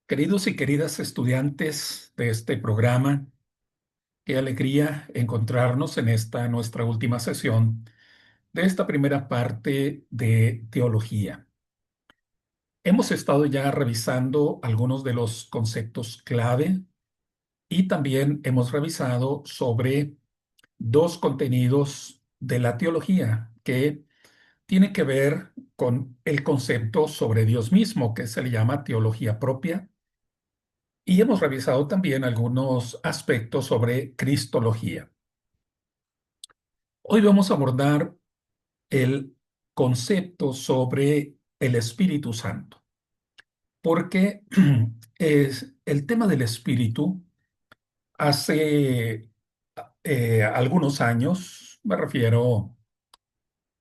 Queridos y queridas estudiantes de este programa, qué alegría encontrarnos en esta nuestra última sesión de esta primera parte de teología. Hemos estado ya revisando algunos de los conceptos clave y también hemos revisado sobre dos contenidos de la teología que tienen que ver con el concepto sobre Dios mismo, que se le llama teología propia. Y hemos revisado también algunos aspectos sobre Cristología. Hoy vamos a abordar el concepto sobre el Espíritu Santo, porque el tema del Espíritu hace algunos años, me refiero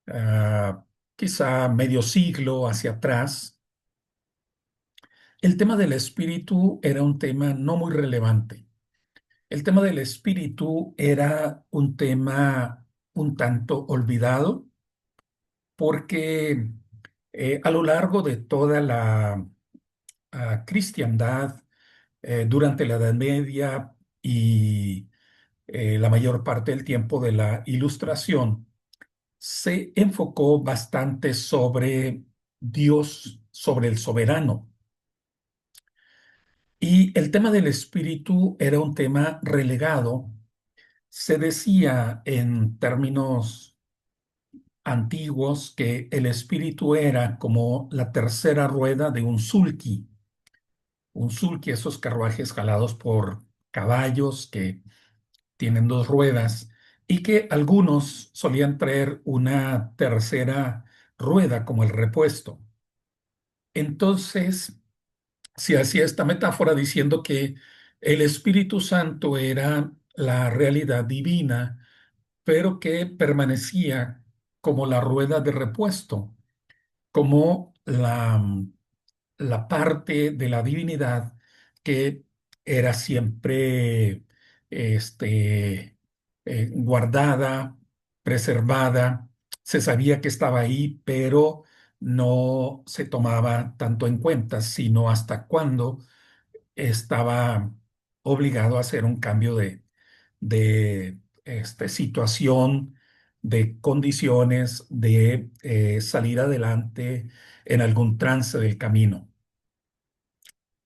a quizá medio siglo hacia atrás, el tema del Espíritu era un tema no muy relevante. El tema del espíritu era un tema un tanto olvidado porque a lo largo de toda la cristiandad, durante la Edad Media y la mayor parte del tiempo de la Ilustración, se enfocó bastante sobre Dios, sobre el soberano. Y el tema del espíritu era un tema relegado. Se decía en términos antiguos que el espíritu era como la tercera rueda de un sulky. Un sulky, esos carruajes jalados por caballos que tienen dos ruedas y que algunos solían traer una tercera rueda como el repuesto. Entonces, se hacía esta metáfora diciendo que el Espíritu Santo era la realidad divina pero que permanecía como la rueda de repuesto, como la parte de la divinidad que era siempre guardada, preservada, se sabía que estaba ahí, pero no se tomaba tanto en cuenta, sino hasta cuando estaba obligado a hacer un cambio de situación, de condiciones, de salir adelante en algún trance del camino.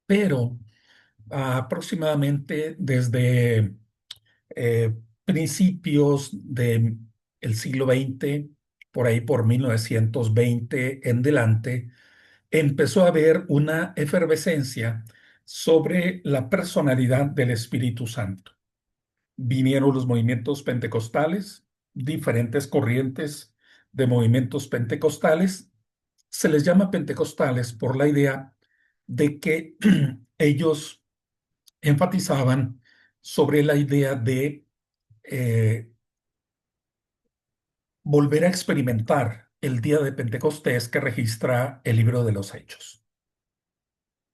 Pero aproximadamente desde principios del siglo XX, por ahí por 1920 en delante, empezó a haber una efervescencia sobre la personalidad del Espíritu Santo. Vinieron los movimientos pentecostales, diferentes corrientes de movimientos pentecostales. Se les llama pentecostales por la idea de que ellos enfatizaban sobre la idea de eh, volver a experimentar el día de Pentecostés que registra el libro de los Hechos.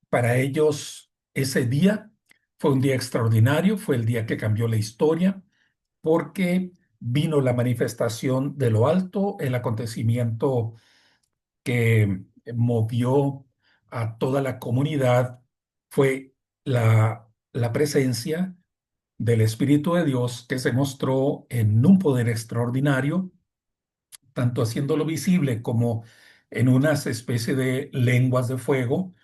Para ellos, ese día fue un día extraordinario, fue el día que cambió la historia, porque vino la manifestación de lo alto, el acontecimiento que movió a toda la comunidad fue la presencia del Espíritu de Dios que se mostró en un poder extraordinario, tanto haciéndolo visible como en unas especie de lenguas de fuego,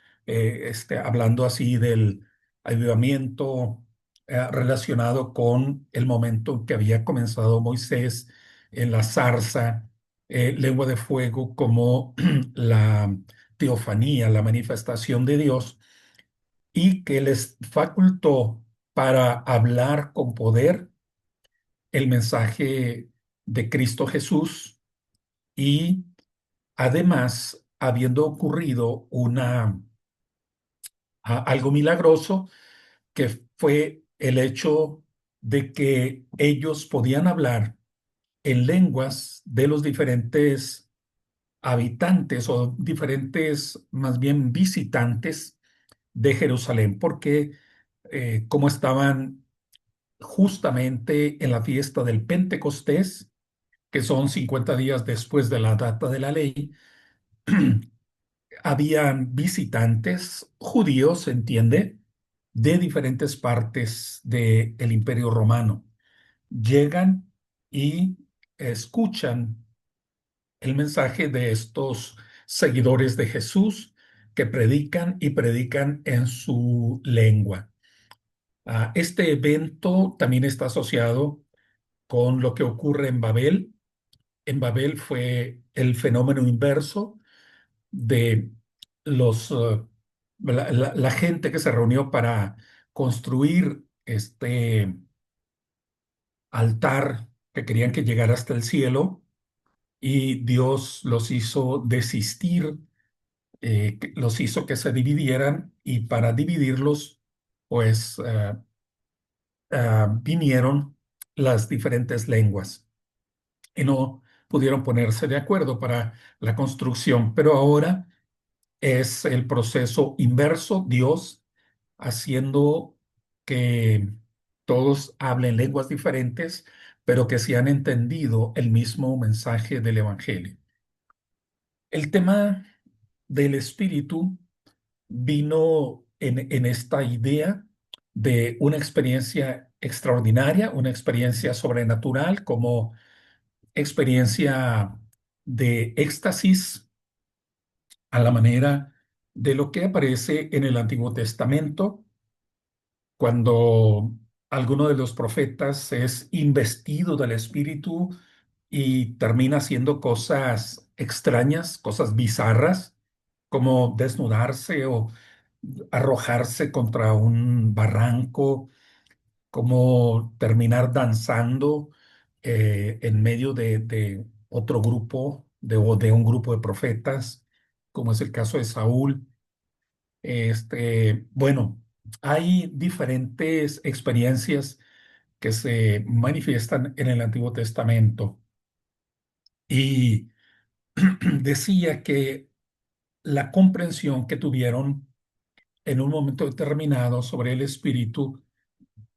hablando así del avivamiento relacionado con el momento en que había comenzado Moisés en la zarza, lengua de fuego como la teofanía, la manifestación de Dios, y que les facultó para hablar con poder el mensaje de Cristo Jesús y además, habiendo ocurrido algo milagroso, que fue el hecho de que ellos podían hablar en lenguas de los diferentes habitantes o diferentes, más bien visitantes de Jerusalén, porque como estaban justamente en la fiesta del Pentecostés, que son 50 días después de la data de la ley, Habían visitantes judíos, se entiende, de diferentes partes del Imperio Romano. Llegan y escuchan el mensaje de estos seguidores de Jesús que predican y predican en su lengua. Este evento también está asociado con lo que ocurre en Babel. En Babel fue el fenómeno inverso de los, la gente que se reunió para construir este altar que querían que llegara hasta el cielo, y Dios los hizo desistir, los hizo que se dividieran, y para dividirlos, pues vinieron las diferentes lenguas y no pudieron ponerse de acuerdo para la construcción. Pero ahora es el proceso inverso, Dios haciendo que todos hablen lenguas diferentes, pero que se han entendido el mismo mensaje del Evangelio. El tema del espíritu vino en esta idea de una experiencia extraordinaria, una experiencia sobrenatural, como experiencia de éxtasis a la manera de lo que aparece en el Antiguo Testamento, cuando alguno de los profetas es investido del Espíritu y termina haciendo cosas extrañas, cosas bizarras, como desnudarse o arrojarse contra un barranco, como terminar danzando en medio de otro grupo, o de un grupo de profetas, como es el caso de Saúl. Bueno, hay diferentes experiencias que se manifiestan en el Antiguo Testamento, y decía que la comprensión que tuvieron en un momento determinado sobre el espíritu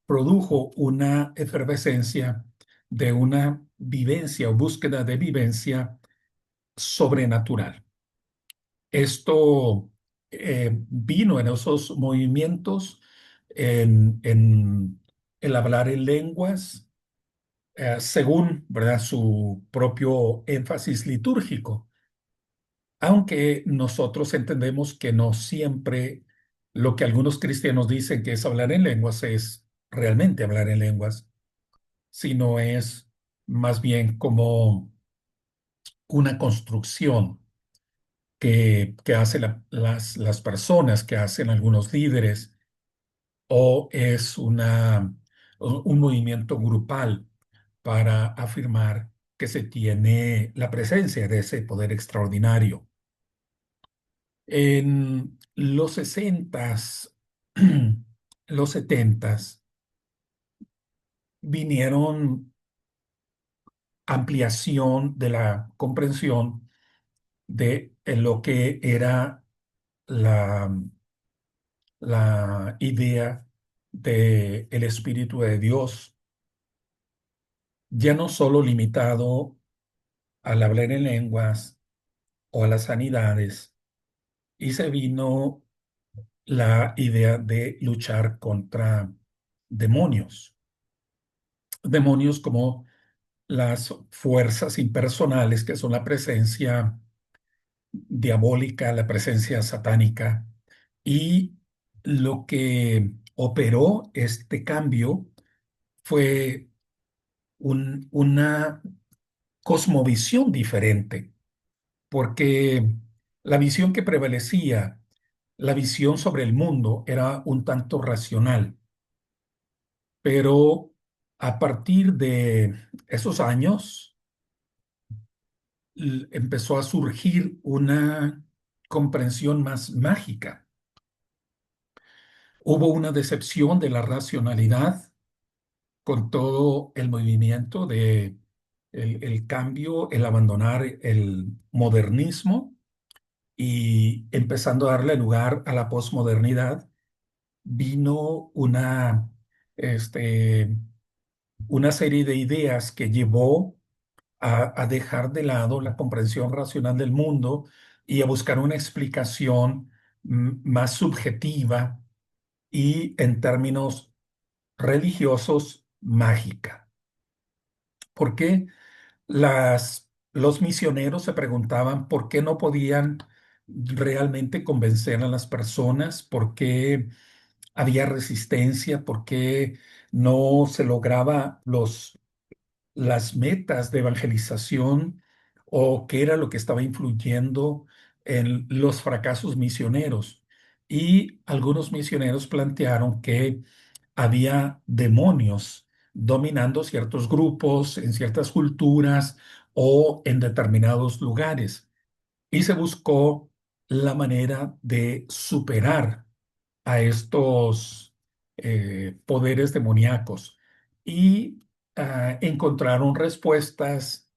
produjo una efervescencia de una vivencia o búsqueda de vivencia sobrenatural. Esto vino en esos movimientos, en el hablar en lenguas, según, ¿verdad?, su propio énfasis litúrgico, aunque nosotros entendemos que no siempre lo que algunos cristianos dicen que es hablar en lenguas es realmente hablar en lenguas, sino es más bien como una construcción que hacen las personas, que hacen algunos líderes, o es un movimiento grupal para afirmar que se tiene la presencia de ese poder extraordinario. En los sesentas, los setentas, vinieron ampliación de la comprensión de lo que era la, la idea de el Espíritu de Dios, ya no solo limitado al hablar en lenguas o a las sanidades, y se vino la idea de luchar contra demonios, demonios como las fuerzas impersonales, que son la presencia diabólica, la presencia satánica. Y lo que operó este cambio fue una cosmovisión diferente, porque la visión que prevalecía, la visión sobre el mundo, era un tanto racional, pero a partir de esos años empezó a surgir una comprensión más mágica. Hubo una decepción de la racionalidad con todo el movimiento de el cambio, el abandonar el modernismo, y empezando a darle lugar a la posmodernidad, vino este, una serie de ideas que llevó a dejar de lado la comprensión racional del mundo, y a buscar una explicación más subjetiva y en términos religiosos mágica. ¿Por qué los misioneros se preguntaban por qué no podían realmente convencer a las personas? ¿Por qué había resistencia? ¿Por qué no se lograba las metas de evangelización, o qué era lo que estaba influyendo en los fracasos misioneros? Y algunos misioneros plantearon que había demonios dominando ciertos grupos, en ciertas culturas o en determinados lugares. Y se buscó la manera de superar a estos poderes demoníacos, y encontraron respuestas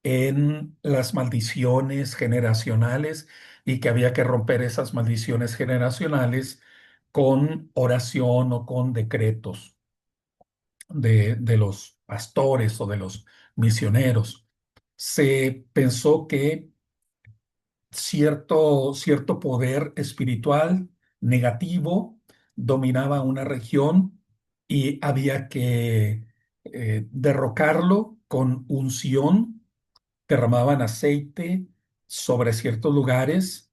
en las maldiciones generacionales, y que había que romper esas maldiciones generacionales con oración o con decretos de los pastores o de los misioneros. Se pensó que cierto poder espiritual negativo dominaba una región, y había que derrocarlo con unción. Derramaban aceite sobre ciertos lugares,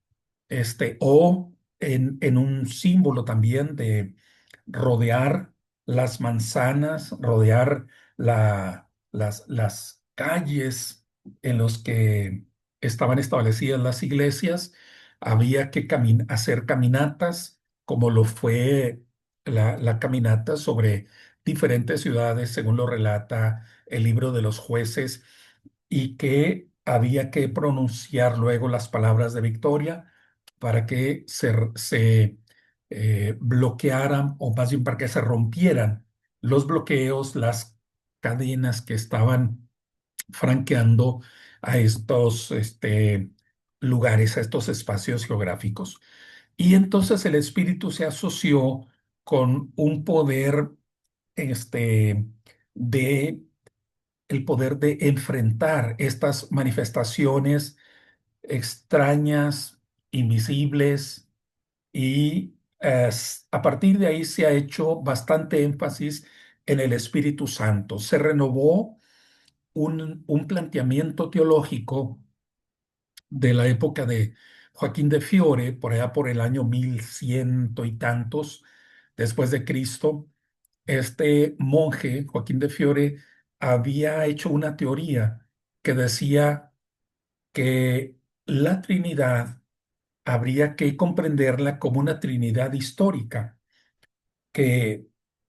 o en un símbolo también de rodear las manzanas, rodear las calles en los que estaban establecidas las iglesias. Había que hacer caminatas, como lo fue la caminata sobre diferentes ciudades, según lo relata el libro de los jueces, y que había que pronunciar luego las palabras de victoria para que se bloquearan, o más bien para que se rompieran los bloqueos, las cadenas que estaban franqueando a estos lugares, a estos espacios geográficos. Y entonces el espíritu se asoció con un poder, este, de el poder de enfrentar estas manifestaciones extrañas, invisibles, y a partir de ahí se ha hecho bastante énfasis en el Espíritu Santo. Se renovó un planteamiento teológico de la época de Joaquín de Fiore, por allá por el año 1100 y tantos después de Cristo. Este monje, Joaquín de Fiore, había hecho una teoría que decía que la Trinidad habría que comprenderla como una Trinidad histórica, que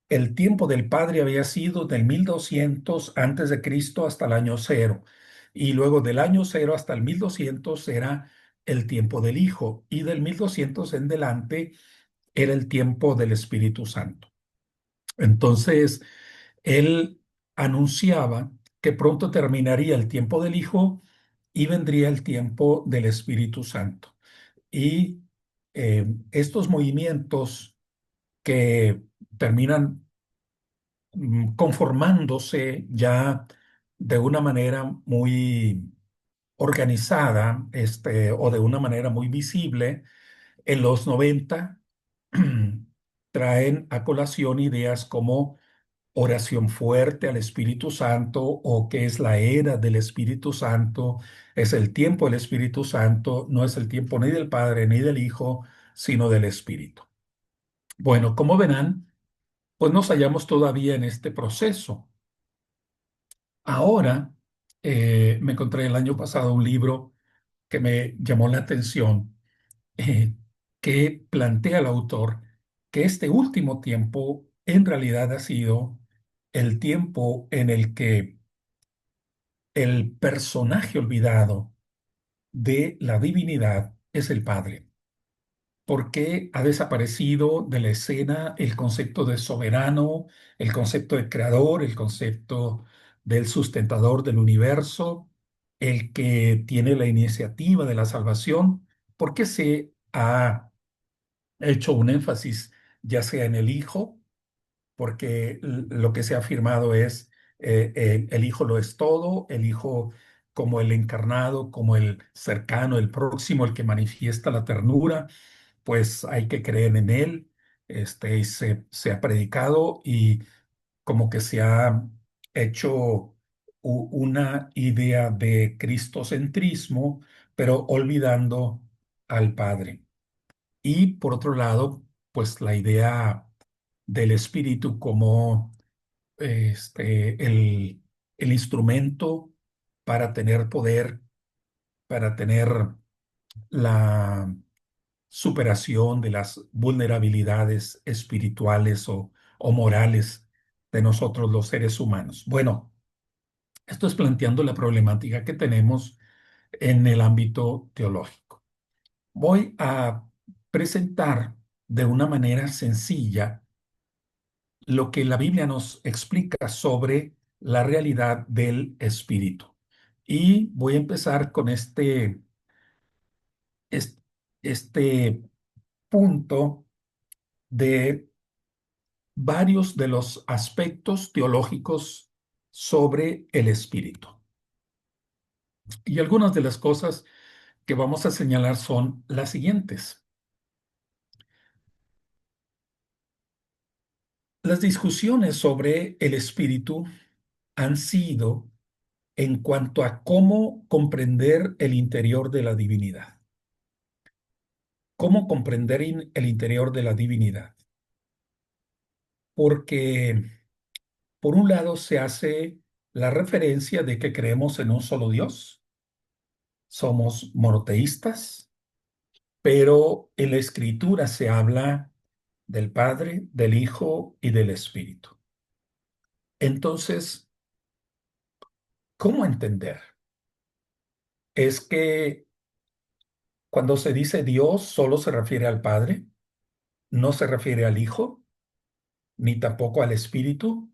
el tiempo del Padre había sido del 1200 antes de Cristo hasta el año cero, y luego del año cero hasta el 1200 era el tiempo del Hijo, y del 1200 en delante era el tiempo del Espíritu Santo. Entonces, él anunciaba que pronto terminaría el tiempo del Hijo y vendría el tiempo del Espíritu Santo. Y estos movimientos que terminan conformándose ya de una manera muy organizada, o de una manera muy visible, en los 90, traen a colación ideas como oración fuerte al Espíritu Santo, o que es la era del Espíritu Santo, es el tiempo del Espíritu Santo, no es el tiempo ni del Padre ni del Hijo, sino del Espíritu. Bueno, como verán, pues nos hallamos todavía en este proceso. Ahora, me encontré el año pasado un libro que me llamó la atención, eh, que plantea el autor que este último tiempo en realidad ha sido el tiempo en el que el personaje olvidado de la divinidad es el Padre. ¿Por qué ha desaparecido de la escena el concepto de soberano, el concepto de creador, el concepto del sustentador del universo, el que tiene la iniciativa de la salvación? ¿Por qué se ha hecho un énfasis ya sea en el Hijo? Porque lo que se ha afirmado es, el Hijo lo es todo, el Hijo como el encarnado, como el cercano, el próximo, el que manifiesta la ternura, pues hay que creer en él. Y se ha predicado y como que se ha hecho una idea de cristocentrismo, pero olvidando al Padre. Y por otro lado, pues la idea del Espíritu como el instrumento para tener poder, para tener la superación de las vulnerabilidades espirituales o morales de nosotros los seres humanos. Bueno, esto es planteando la problemática que tenemos en el ámbito teológico. Voy a presentar de una manera sencilla lo que la Biblia nos explica sobre la realidad del espíritu. Y voy a empezar con es- este punto de varios de los aspectos teológicos sobre el espíritu. Y algunas de las cosas que vamos a señalar son las siguientes. Las discusiones sobre el espíritu han sido en cuanto a cómo comprender el interior de la divinidad. ¿Cómo comprender el interior de la divinidad? Porque por un lado se hace la referencia de que creemos en un solo Dios, somos monoteístas, pero en la Escritura se habla del Padre, del Hijo y del Espíritu. Entonces, ¿cómo entender? Es que cuando se dice Dios solo se refiere al Padre, no se refiere al Hijo, ni tampoco al Espíritu,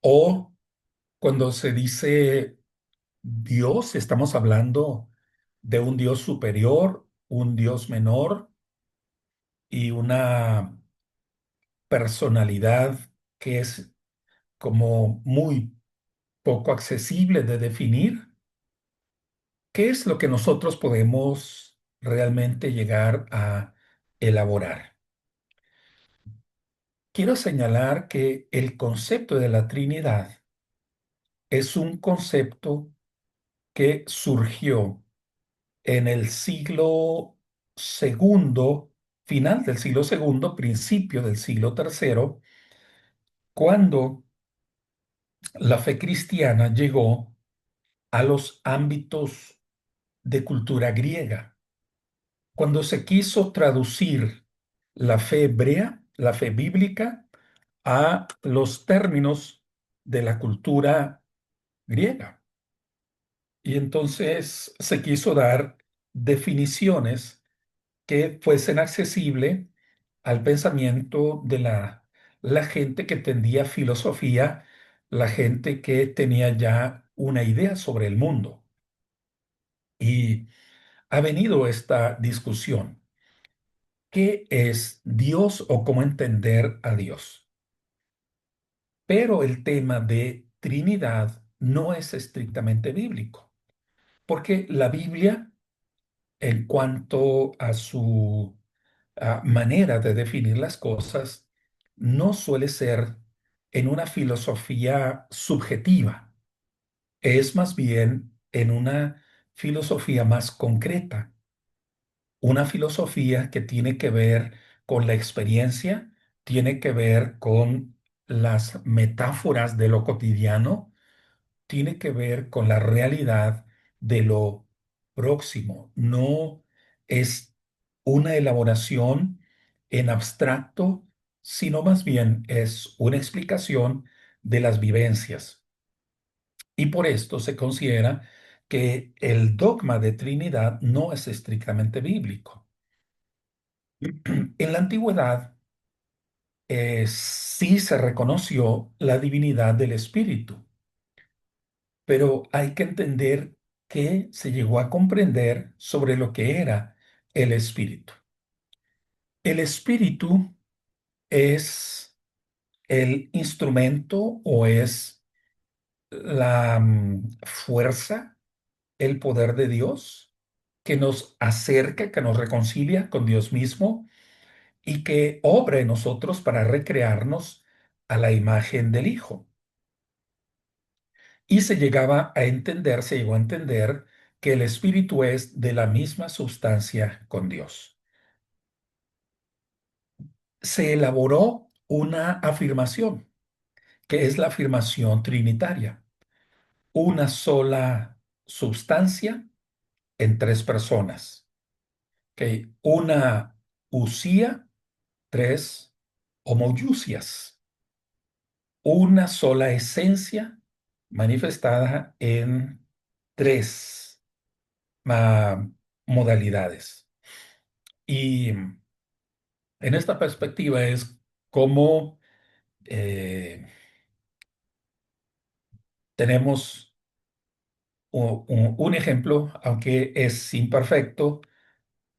o cuando se dice Dios, estamos hablando de un Dios superior, un Dios menor y una personalidad que es como muy poco accesible de definir. ¿Qué es lo que nosotros podemos realmente llegar a elaborar? Quiero señalar que el concepto de la Trinidad es un concepto que surgió en el siglo segundo, final del siglo segundo, principio del siglo tercero, cuando la fe cristiana llegó a los ámbitos de cultura griega. Cuando se quiso traducir la fe hebrea, la fe bíblica, a los términos de la cultura griega. Y entonces se quiso dar definiciones que fuesen accesibles al pensamiento de la gente que entendía filosofía, la gente que tenía ya una idea sobre el mundo. Y ha venido esta discusión. ¿Qué es Dios o cómo entender a Dios? Pero el tema de Trinidad no es estrictamente bíblico, porque la Biblia, en cuanto a su manera de definir las cosas, no suele ser en una filosofía subjetiva, es más bien en una filosofía más concreta, una filosofía que tiene que ver con la experiencia, tiene que ver con las metáforas de lo cotidiano, tiene que ver con la realidad de lo próximo. No es una elaboración en abstracto, sino más bien es una explicación de las vivencias. Y por esto se considera que el dogma de Trinidad no es estrictamente bíblico. En la antigüedad sí se reconoció la divinidad del Espíritu, pero hay que entender qué se llegó a comprender sobre lo que era el Espíritu. El Espíritu es el instrumento o es la fuerza, el poder de Dios que nos acerca, que nos reconcilia con Dios mismo y que obra en nosotros para recrearnos a la imagen del Hijo. Y se llegó a entender que el Espíritu es de la misma sustancia con Dios. Se elaboró una afirmación, que es la afirmación trinitaria, una sola sustancia en tres personas. ¿Ok? Una usía, tres homoyusias, una sola esencia manifestada en tres ah, modalidades. Y en esta perspectiva es como eh, tenemos un ejemplo, aunque es imperfecto,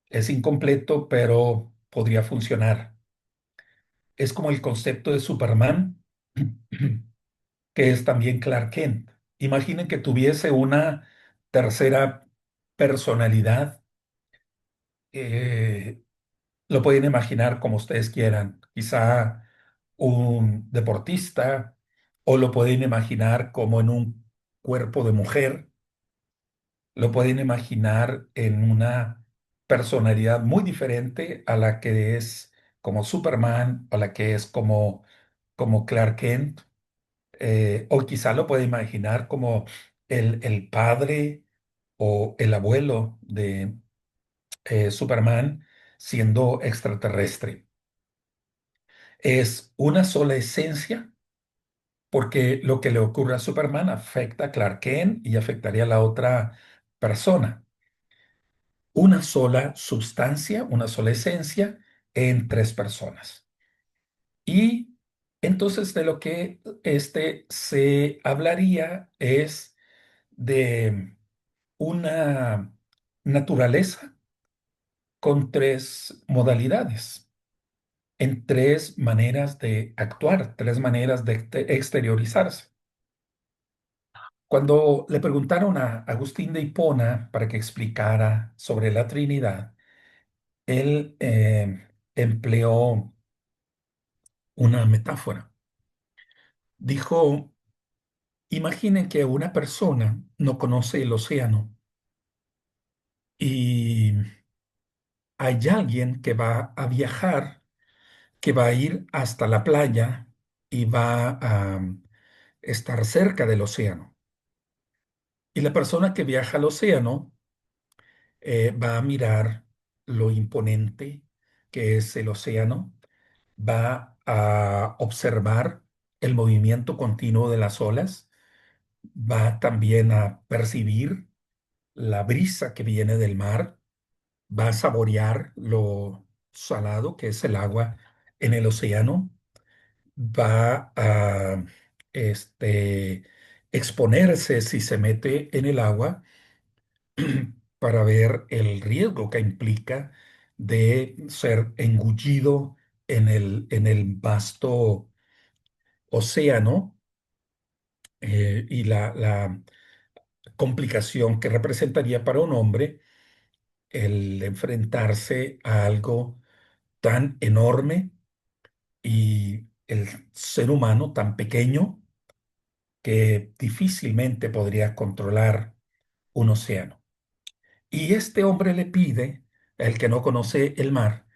es incompleto, pero podría funcionar. Es como el concepto de Superman, que es también Clark Kent. Imaginen que tuviese una tercera personalidad. eh, lo pueden imaginar como ustedes quieran. Quizá un deportista o lo pueden imaginar como en un cuerpo de mujer. Lo pueden imaginar en una personalidad muy diferente a la que es como Superman, a la que es como Clark Kent. O quizá lo puede imaginar como el padre o el abuelo de Superman siendo extraterrestre. Es una sola esencia porque lo que le ocurre a Superman afecta a Clark Kent y afectaría a la otra persona. Una sola sustancia, una sola esencia en tres personas. Y entonces de lo que se hablaría es de una naturaleza con tres modalidades, en tres maneras de actuar, tres maneras de exteriorizarse. Cuando le preguntaron a Agustín de Hipona para que explicara sobre la Trinidad, él empleó una metáfora. Dijo, imaginen que una persona no conoce el océano y hay alguien que va a viajar, que va a ir hasta la playa y va a estar cerca del océano. Y la persona que viaja al océano va a mirar lo imponente que es el océano, va a observar el movimiento continuo de las olas, va también a percibir la brisa que viene del mar, va a saborear lo salado que es el agua en el océano, va a este, exponerse si se mete en el agua para ver el riesgo que implica de ser engullido en el vasto océano y la complicación que representaría para un hombre el enfrentarse a algo tan enorme y el ser humano tan pequeño que difícilmente podría controlar un océano. Y este hombre le pide, el que no conoce el mar,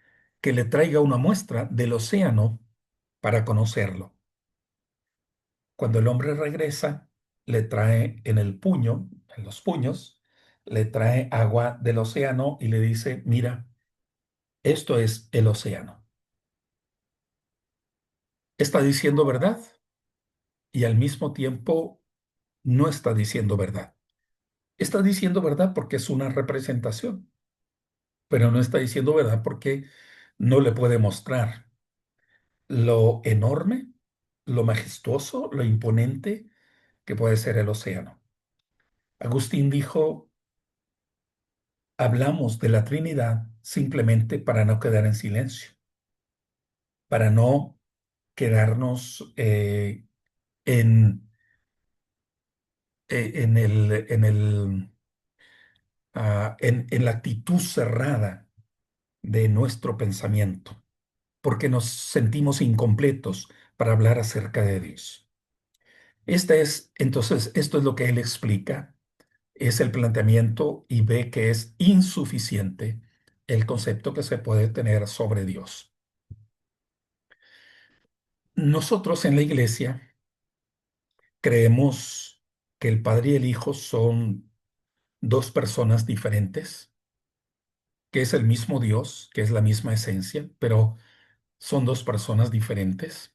que le traiga una muestra del océano para conocerlo. Cuando el hombre regresa, le trae en el puño, en los puños, le trae agua del océano y le dice, mira, esto es el océano. Está diciendo verdad y al mismo tiempo no está diciendo verdad. Está diciendo verdad porque es una representación, pero no está diciendo verdad porque no le puede mostrar lo enorme, lo majestuoso, lo imponente que puede ser el océano. Agustín dijo, hablamos de la Trinidad simplemente para no quedar en silencio, para no quedarnos en en la actitud cerrada de nuestro pensamiento, porque nos sentimos incompletos para hablar acerca de Dios. Entonces, esto es lo que él explica, es el planteamiento y ve que es insuficiente el concepto que se puede tener sobre Dios. Nosotros en la iglesia creemos que el Padre y el Hijo son dos personas diferentes, que es el mismo Dios, que es la misma esencia, pero son dos personas diferentes.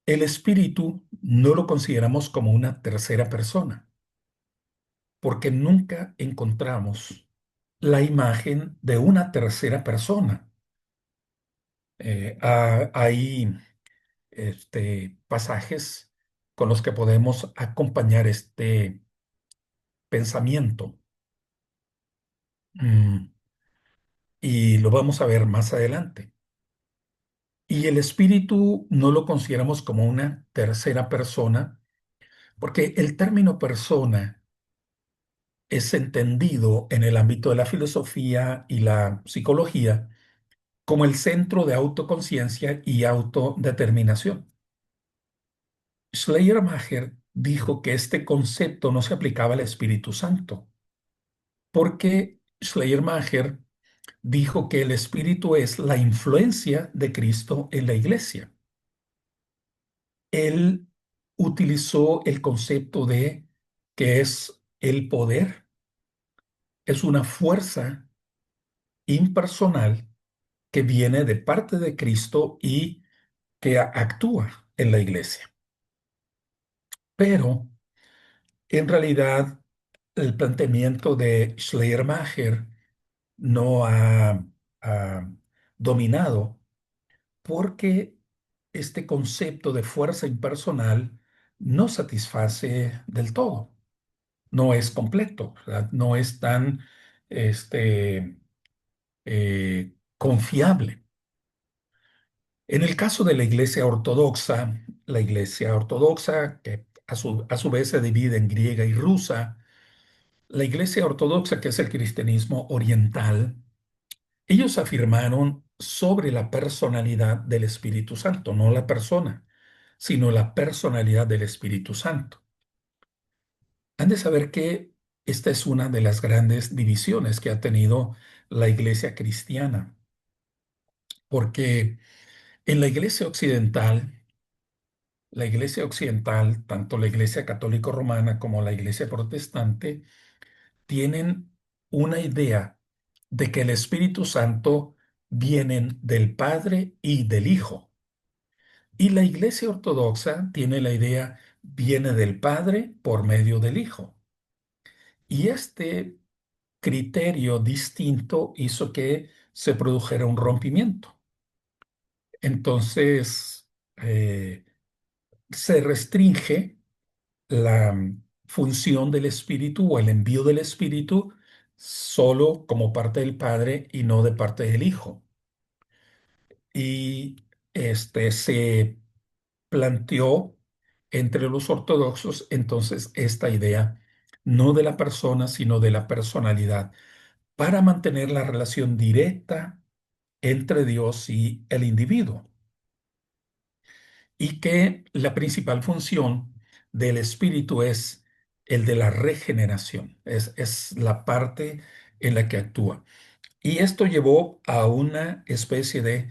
El Espíritu no lo consideramos como una tercera persona, porque nunca encontramos la imagen de una tercera persona. Hay pasajes con los que podemos acompañar este pensamiento. Mm, y lo vamos a ver más adelante. Y el espíritu no lo consideramos como una tercera persona, porque el término persona es entendido en el ámbito de la filosofía y la psicología como el centro de autoconciencia y autodeterminación. Schleiermacher dijo que este concepto no se aplicaba al Espíritu Santo, porque Schleiermacher dijo que el Espíritu es la influencia de Cristo en la iglesia. Él utilizó el concepto de que es el poder, es una fuerza impersonal que viene de parte de Cristo y que actúa en la iglesia. Pero en realidad el planteamiento de Schleiermacher no ha dominado porque este concepto de fuerza impersonal no satisface del todo, no es completo, ¿verdad? No es tan confiable. En el caso de la iglesia ortodoxa, que a su vez se divide en griega y rusa, la iglesia ortodoxa, que es el cristianismo oriental, ellos afirmaron sobre la personalidad del Espíritu Santo, no la persona, sino la personalidad del Espíritu Santo. Han de saber que esta es una de las grandes divisiones que ha tenido la iglesia cristiana, porque en la iglesia occidental, tanto la iglesia católico romana como la iglesia protestante, tienen una idea de que el Espíritu Santo viene del Padre y del Hijo. Y la iglesia ortodoxa tiene la idea, viene del Padre por medio del Hijo. Y este criterio distinto hizo que se produjera un rompimiento. Entonces, se restringe la función del Espíritu o el envío del Espíritu solo como parte del Padre y no de parte del Hijo. Y se planteó entre los ortodoxos entonces esta idea, no de la persona, sino de la personalidad, para mantener la relación directa entre Dios y el individuo. Y que la principal función del espíritu es el de la regeneración, es la parte en la que actúa. Y esto llevó a una especie de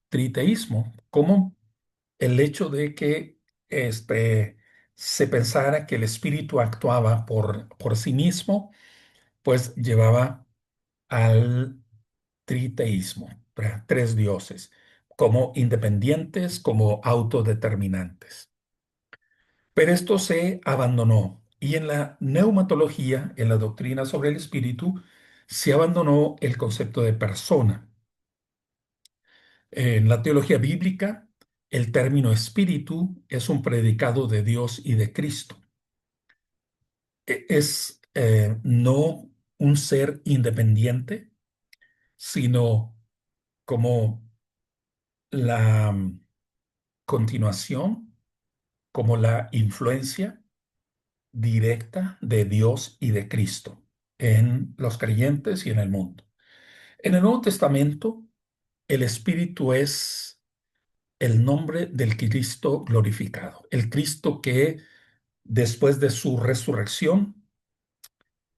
triteísmo, como el hecho de que se pensara que el espíritu actuaba por sí mismo, pues llevaba al triteísmo, ¿verdad? Tres dioses, como independientes, como autodeterminantes. Pero esto se abandonó y en la neumatología, en la doctrina sobre el espíritu, se abandonó el concepto de persona. En la teología bíblica, el término espíritu es un predicado de Dios y de Cristo. Es no un ser independiente, sino como la mm, continuación, como la influencia directa de Dios y de Cristo en los creyentes y en el mundo. En el Nuevo Testamento, el Espíritu es el nombre del Cristo glorificado, el Cristo que después de su resurrección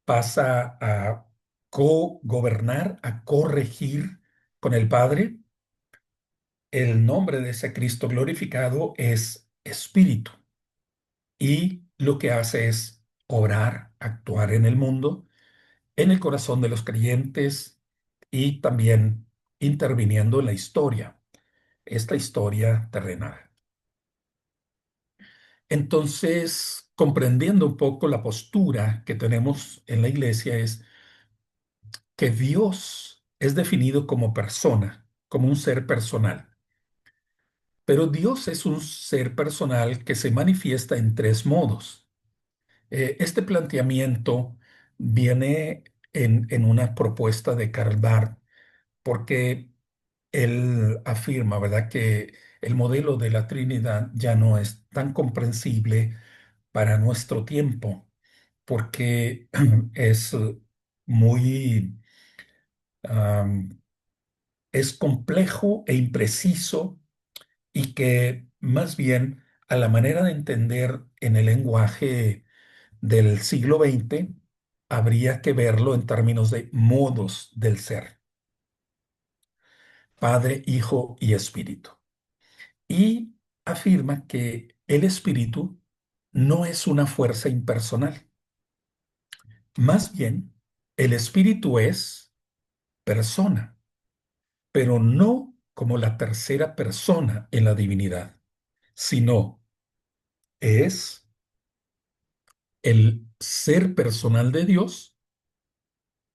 pasa a co-gobernar, a corregir con el Padre. El nombre de ese Cristo glorificado es Espíritu y lo que hace es obrar, actuar en el mundo, en el corazón de los creyentes y también interviniendo en la historia, esta historia terrenal. Entonces, comprendiendo un poco la postura que tenemos en la iglesia es que Dios es definido como persona, como un ser personal. Pero Dios es un ser personal que se manifiesta en tres modos. Este planteamiento viene en una propuesta de Karl Barth, porque él afirma, ¿verdad?, que el modelo de la Trinidad ya no es tan comprensible para nuestro tiempo, porque es muy, am, es complejo e impreciso y que más bien a la manera de entender en el lenguaje del siglo XX, habría que verlo en términos de modos del ser, Padre, Hijo y Espíritu. Y afirma que el Espíritu no es una fuerza impersonal. Más bien, el Espíritu es persona, pero no como la tercera persona en la divinidad, sino es el ser personal de Dios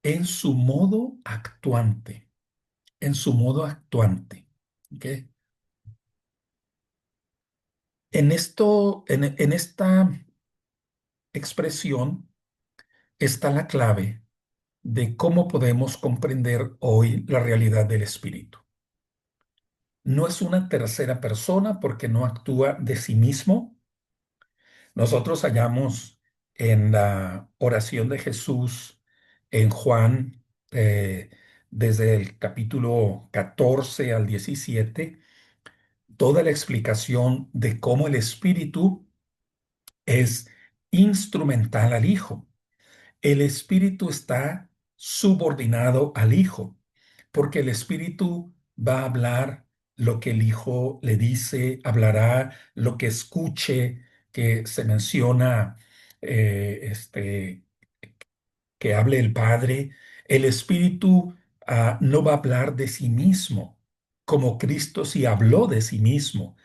en su modo actuante, en su modo actuante. ¿Ok? En esta expresión está la clave de cómo podemos comprender hoy la realidad del espíritu. No es una tercera persona porque no actúa de sí mismo. Nosotros hallamos en la oración de Jesús en Juan, desde el capítulo 14 al 17, toda la explicación de cómo el espíritu es instrumental al Hijo. El Espíritu está subordinado al Hijo, porque el Espíritu va a hablar lo que el Hijo le dice, hablará lo que escuche, que se menciona, que hable el Padre. El Espíritu no va a hablar de sí mismo, como Cristo sí habló de sí mismo.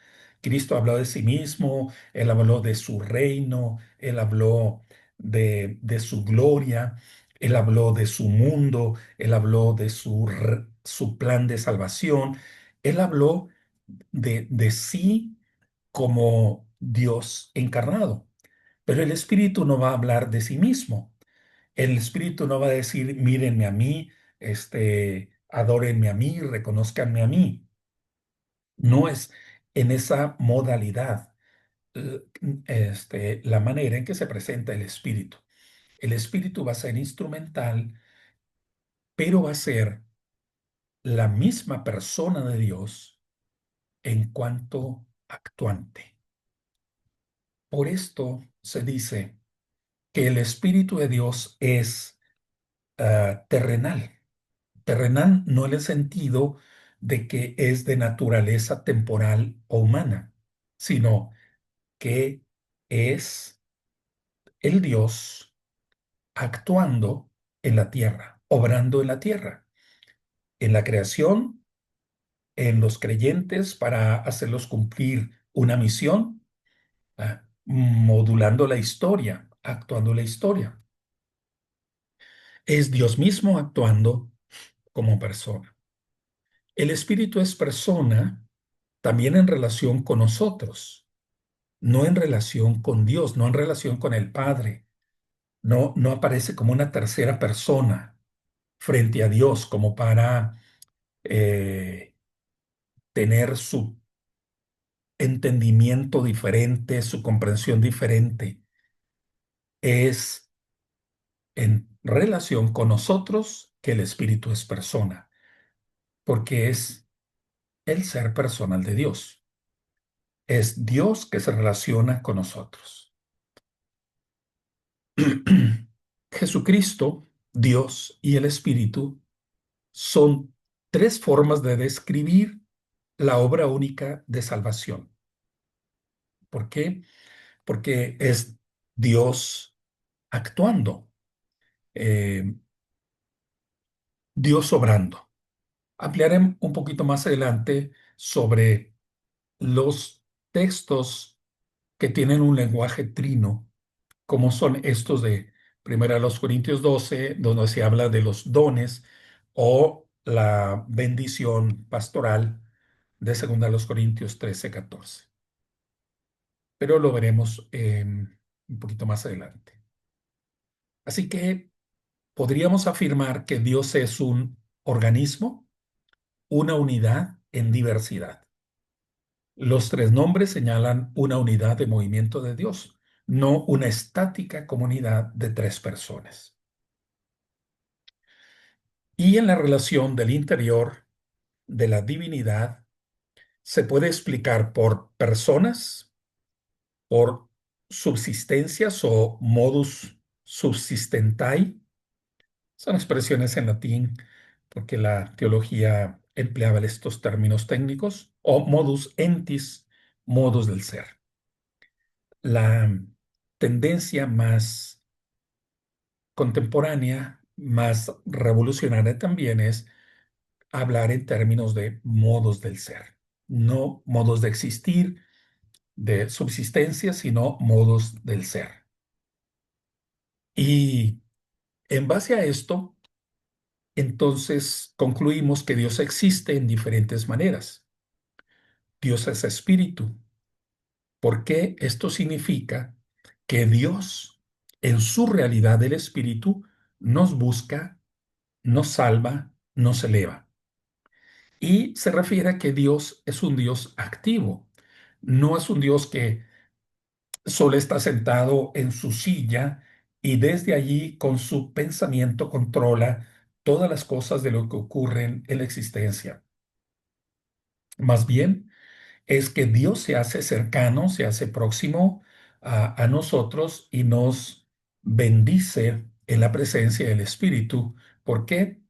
Cristo habló de sí mismo, él habló de su reino, él habló de su gloria, él habló de su mundo, él habló de su plan de salvación, él habló de sí como Dios encarnado. Pero el Espíritu no va a hablar de sí mismo. El Espíritu no va a decir, mírenme a mí, adórenme a mí, reconózcanme a mí. No es en esa modalidad la manera en que se presenta el Espíritu. El Espíritu va a ser instrumental, pero va a ser la misma persona de Dios en cuanto actuante. Por esto se dice que el Espíritu de Dios es terrenal. Terrenal no en el sentido de que es de naturaleza temporal o humana, sino que es el Dios actuando en la tierra, obrando en la tierra, en la creación, en los creyentes para hacerlos cumplir una misión, modulando la historia, actuando la historia. Es Dios mismo actuando como persona. El Espíritu es persona también en relación con nosotros, no en relación con Dios, no en relación con el Padre. No, no aparece como una tercera persona frente a Dios, como para eh, tener su entendimiento diferente, su comprensión diferente. es en relación con nosotros que el Espíritu es persona, porque es el ser personal de Dios. Es Dios que se relaciona con nosotros. Jesucristo, Dios y el Espíritu son tres formas de describir la obra única de salvación. ¿Por qué? Porque es Dios actuando, eh, Dios obrando. Ampliaré un poquito más adelante sobre los textos que tienen un lenguaje trino, como son estos de 1 Corintios 12, donde se habla de los dones, o la bendición pastoral de 2 Corintios 13, 14. Pero lo veremos un poquito más adelante. Así que podríamos afirmar que Dios es un organismo, una unidad en diversidad. Los tres nombres señalan una unidad de movimiento de Dios, no una estática comunidad de tres personas. Y en la relación del interior de la divinidad se puede explicar por personas, por subsistencias o modus subsistentae. Son expresiones en latín porque la teología empleaba estos términos técnicos, o modus entis, modus del ser. La tendencia más contemporánea, más revolucionaria también es hablar en términos de modos del ser, no modos de existir, de subsistencia, sino modos del ser. Y en base a esto, entonces concluimos que Dios existe en diferentes maneras. Dios es espíritu. ¿Por qué? Esto significa que Dios, en su realidad del espíritu, nos busca, nos salva, nos eleva. Y se refiere a que Dios es un Dios activo. No es un Dios que solo está sentado en su silla y desde allí con su pensamiento controla todas las cosas de lo que ocurren en la existencia. Más bien es que Dios se hace cercano, se hace próximo a nosotros y nos bendice en la presencia del Espíritu. ¿Por qué?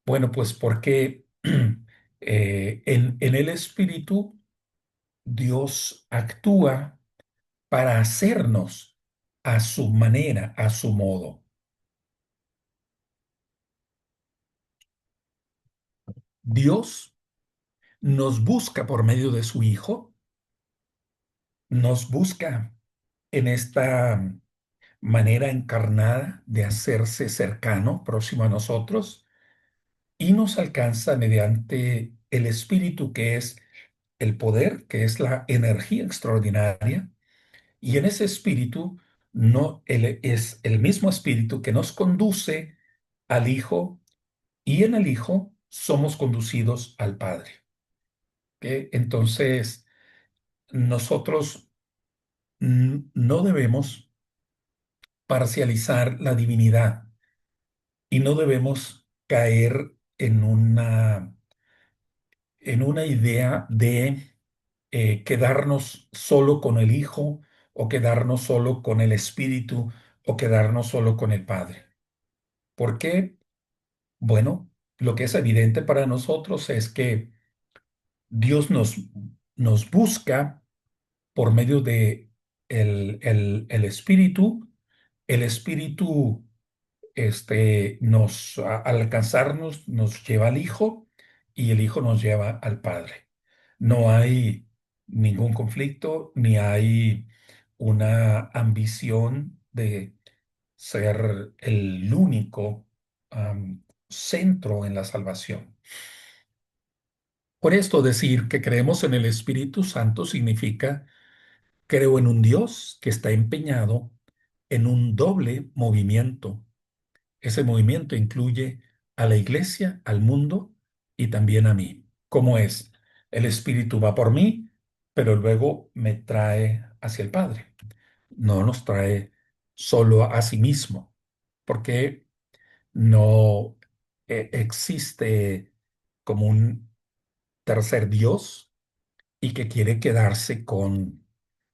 Bueno, pues porque en el Espíritu Dios actúa para hacernos a su manera, a su modo. Dios nos busca por medio de su Hijo, nos busca en esta manera encarnada de hacerse cercano, próximo a nosotros, y nos alcanza mediante el Espíritu, que es el poder, que es la energía extraordinaria, y en ese Espíritu no es el mismo Espíritu que nos conduce al Hijo, y en el Hijo somos conducidos al Padre. ¿Ok? Entonces, nosotros no debemos parcializar la divinidad y no debemos caer en una idea de quedarnos solo con el Hijo, o quedarnos solo con el Espíritu, o quedarnos solo con el Padre. ¿Por qué? Bueno, lo que es evidente para nosotros es que Dios nos busca por medio de el Espíritu. El Espíritu, al alcanzarnos, nos lleva al Hijo, y el Hijo nos lleva al Padre. No hay ningún conflicto, ni hay una ambición de ser el único centro en la salvación. Por esto, decir que creemos en el Espíritu Santo significa: creo en un Dios que está empeñado en un doble movimiento. Ese movimiento incluye a la iglesia, al mundo y también a mí. ¿Cómo es? El Espíritu va por mí, pero luego me trae hacia el Padre. No nos trae solo a sí mismo, porque no existe como un tercer Dios y que quiere quedarse con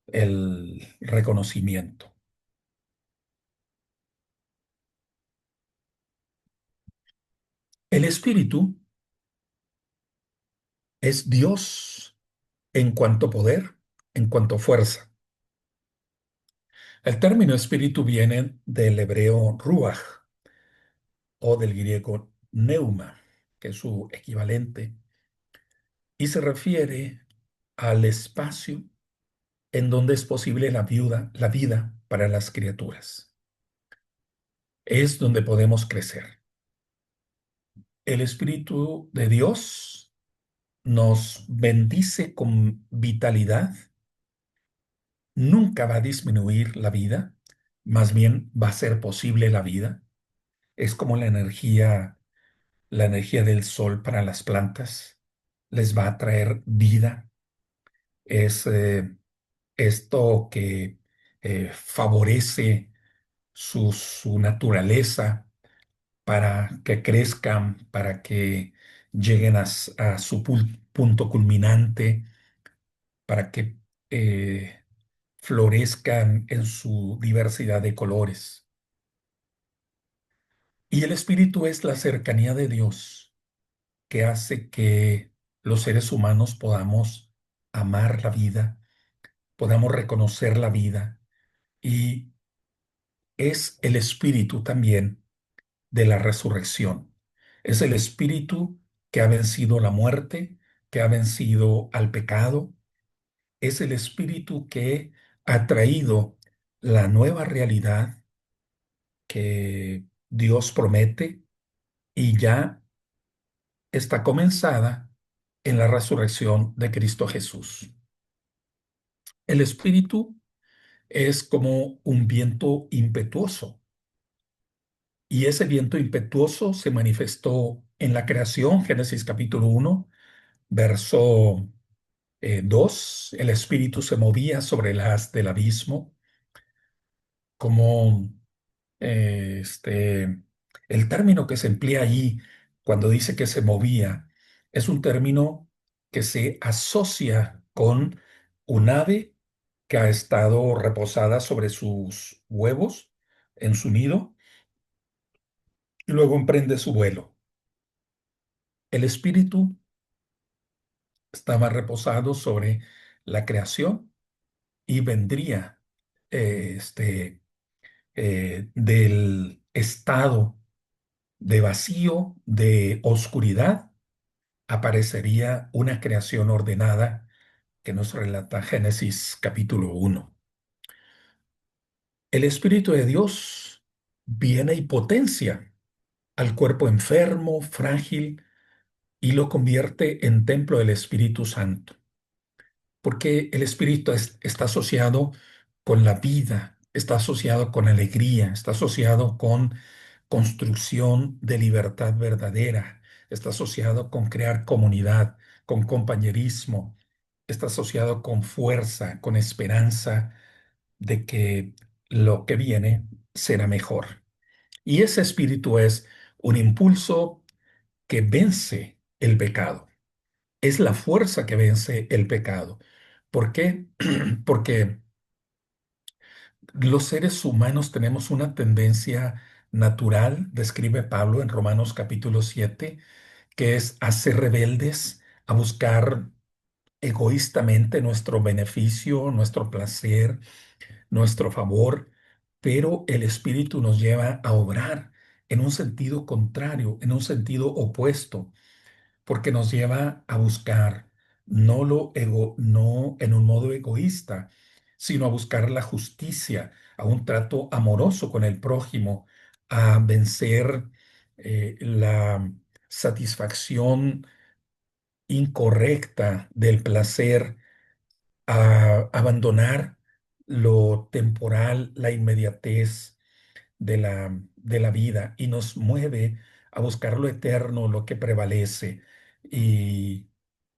el reconocimiento. El espíritu es Dios en cuanto poder, en cuanto fuerza. El término espíritu viene del hebreo ruach o del griego neuma, que es su equivalente, y se refiere al espacio en donde es posible la vida para las criaturas. Es donde podemos crecer. El Espíritu de Dios nos bendice con vitalidad, nunca va a disminuir la vida, más bien va a ser posible la vida. Es como la energía del sol para las plantas, les va a traer vida. Es esto que favorece su naturaleza para que crezcan, para que lleguen a su punto culminante, para que florezcan en su diversidad de colores. Y el espíritu es la cercanía de Dios que hace que los seres humanos podamos amar la vida, podamos reconocer la vida. Y es el espíritu también de la resurrección. Es el espíritu que ha vencido la muerte, que ha vencido al pecado. Es el espíritu que ha traído la nueva realidad que Dios promete y ya está comenzada en la resurrección de Cristo Jesús. El espíritu es como un viento impetuoso y ese viento impetuoso se manifestó en la creación, Génesis capítulo 1, verso 2. El espíritu se movía sobre las del abismo, como el término que se emplea allí cuando dice que se movía es un término que se asocia con un ave que ha estado reposada sobre sus huevos en su nido y luego emprende su vuelo. El espíritu estaba reposado sobre la creación y vendría del estado de vacío, de oscuridad, aparecería una creación ordenada que nos relata Génesis capítulo 1. El Espíritu de Dios viene y potencia al cuerpo enfermo, frágil, y lo convierte en templo del Espíritu Santo, porque el Espíritu está asociado con la vida, está asociado con alegría, está asociado con construcción de libertad verdadera, está asociado con crear comunidad, con compañerismo, está asociado con fuerza, con esperanza de que lo que viene será mejor. Y ese espíritu es un impulso que vence el pecado, es la fuerza que vence el pecado. ¿Por qué? Porque los seres humanos tenemos una tendencia natural, describe Pablo en Romanos capítulo 7, que es a ser rebeldes, a buscar egoístamente nuestro beneficio, nuestro placer, nuestro favor, pero el Espíritu nos lleva a obrar en un sentido contrario, en un sentido opuesto, porque nos lleva a buscar no en un modo egoísta, sino a buscar la justicia, a un trato amoroso con el prójimo, a vencer la satisfacción incorrecta del placer, a abandonar lo temporal, la inmediatez de la vida y nos mueve a buscar lo eterno, lo que prevalece. Y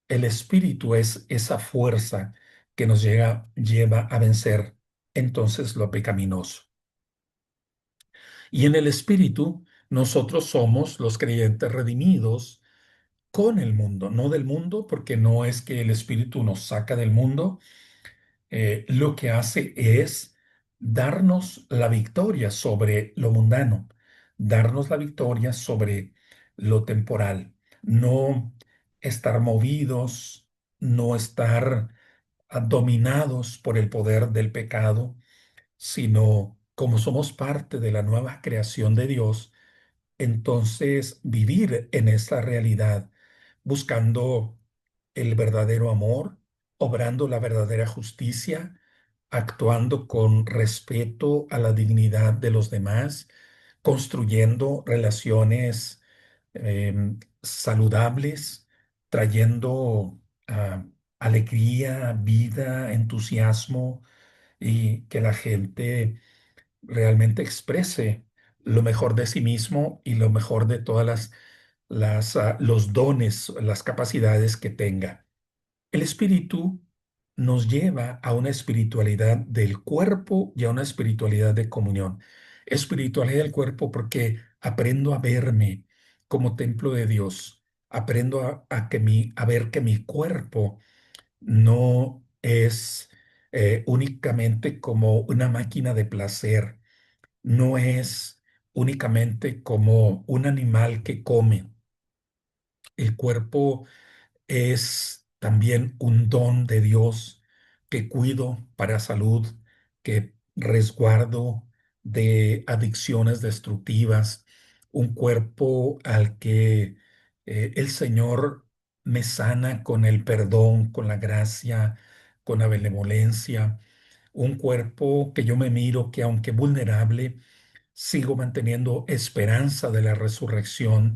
el espíritu es esa fuerza que nos lleva a vencer entonces lo pecaminoso. Y en el Espíritu, nosotros somos los creyentes redimidos con el mundo, no del mundo, porque no es que el Espíritu nos saca del mundo, lo que hace es darnos la victoria sobre lo mundano, darnos la victoria sobre lo temporal, no estar movidos, no estar dominados por el poder del pecado, sino como somos parte de la nueva creación de Dios, entonces vivir en esa realidad, buscando el verdadero amor, obrando la verdadera justicia, actuando con respeto a la dignidad de los demás, construyendo relaciones saludables, trayendo alegría, vida, entusiasmo y que la gente realmente exprese lo mejor de sí mismo y lo mejor de todas los dones, las capacidades que tenga. El espíritu nos lleva a una espiritualidad del cuerpo y a una espiritualidad de comunión. Espiritualidad del cuerpo porque aprendo a verme como templo de Dios. Aprendo a ver que mi cuerpo no es únicamente como una máquina de placer, no es únicamente como un animal que come. El cuerpo es también un don de Dios que cuido para salud, que resguardo de adicciones destructivas, un cuerpo al que el Señor me sana con el perdón, con la gracia, con la benevolencia, un cuerpo que yo me miro que aunque vulnerable, sigo manteniendo esperanza de la resurrección,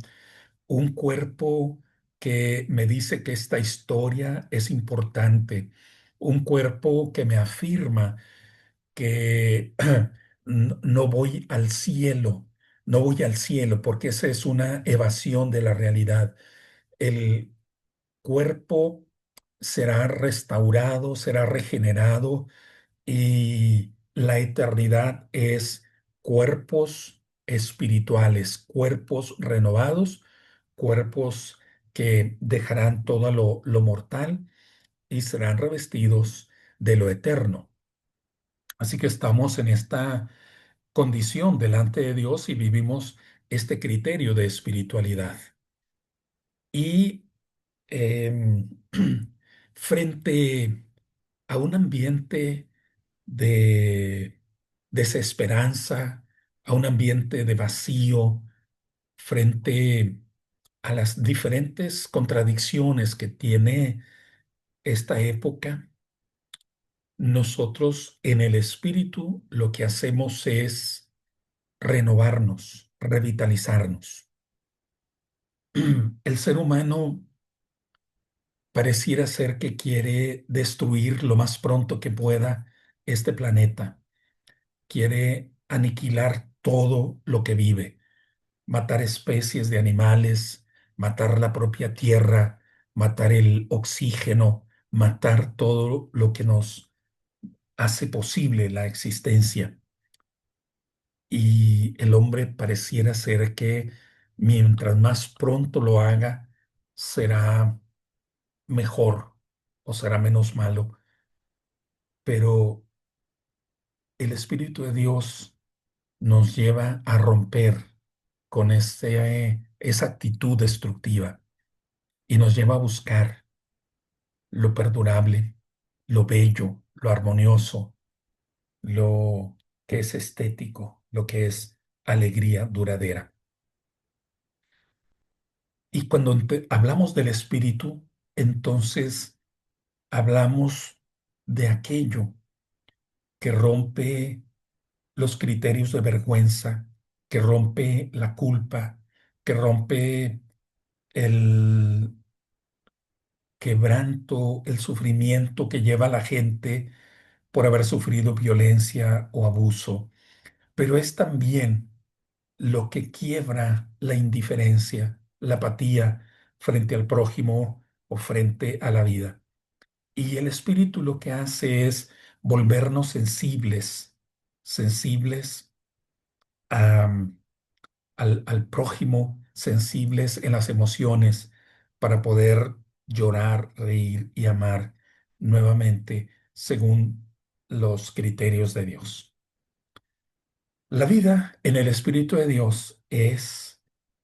un cuerpo que me dice que esta historia es importante, un cuerpo que me afirma que no voy al cielo, no voy al cielo, porque esa es una evasión de la realidad. El cuerpo será restaurado, será regenerado y la eternidad es cuerpos espirituales, cuerpos renovados, cuerpos que dejarán todo lo mortal y serán revestidos de lo eterno. Así que estamos en esta condición delante de Dios y vivimos este criterio de espiritualidad. Y em, frente a un ambiente de desesperanza, a un ambiente de vacío, frente a las diferentes contradicciones que tiene esta época, nosotros en el espíritu lo que hacemos es renovarnos, revitalizarnos. El ser humano pareciera ser que quiere destruir lo más pronto que pueda este planeta, quiere aniquilar todo lo que vive, matar especies de animales, matar la propia tierra, matar el oxígeno, matar todo lo que nos hace posible la existencia. Y el hombre pareciera ser que mientras más pronto lo haga, será mejor o será menos malo. Pero el Espíritu de Dios nos lleva a romper con esa actitud destructiva y nos lleva a buscar lo perdurable, lo bello, lo armonioso, lo que es estético, lo que es alegría duradera. Y cuando hablamos del espíritu, entonces hablamos de aquello que rompe los criterios de vergüenza, que rompe la culpa, que rompe el quebranto, el sufrimiento que lleva a la gente por haber sufrido violencia o abuso, pero es también lo que quiebra la indiferencia, la apatía frente al prójimo o frente a la vida. Y el espíritu lo que hace es volvernos sensibles, sensibles a, al prójimo, sensibles en las emociones para poder llorar, reír y amar nuevamente según los criterios de Dios. La vida en el Espíritu de Dios es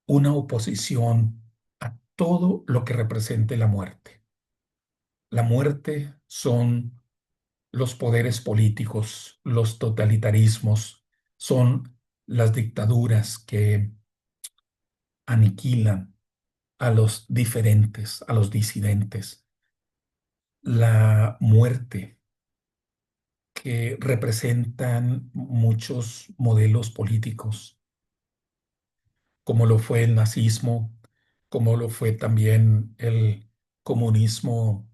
una oposición a todo lo que represente la muerte. La muerte son los poderes políticos, los totalitarismos, son las dictaduras que aniquilan a los diferentes, a los disidentes. La muerte que representan muchos modelos políticos, como lo fue el nazismo, como lo fue también el comunismo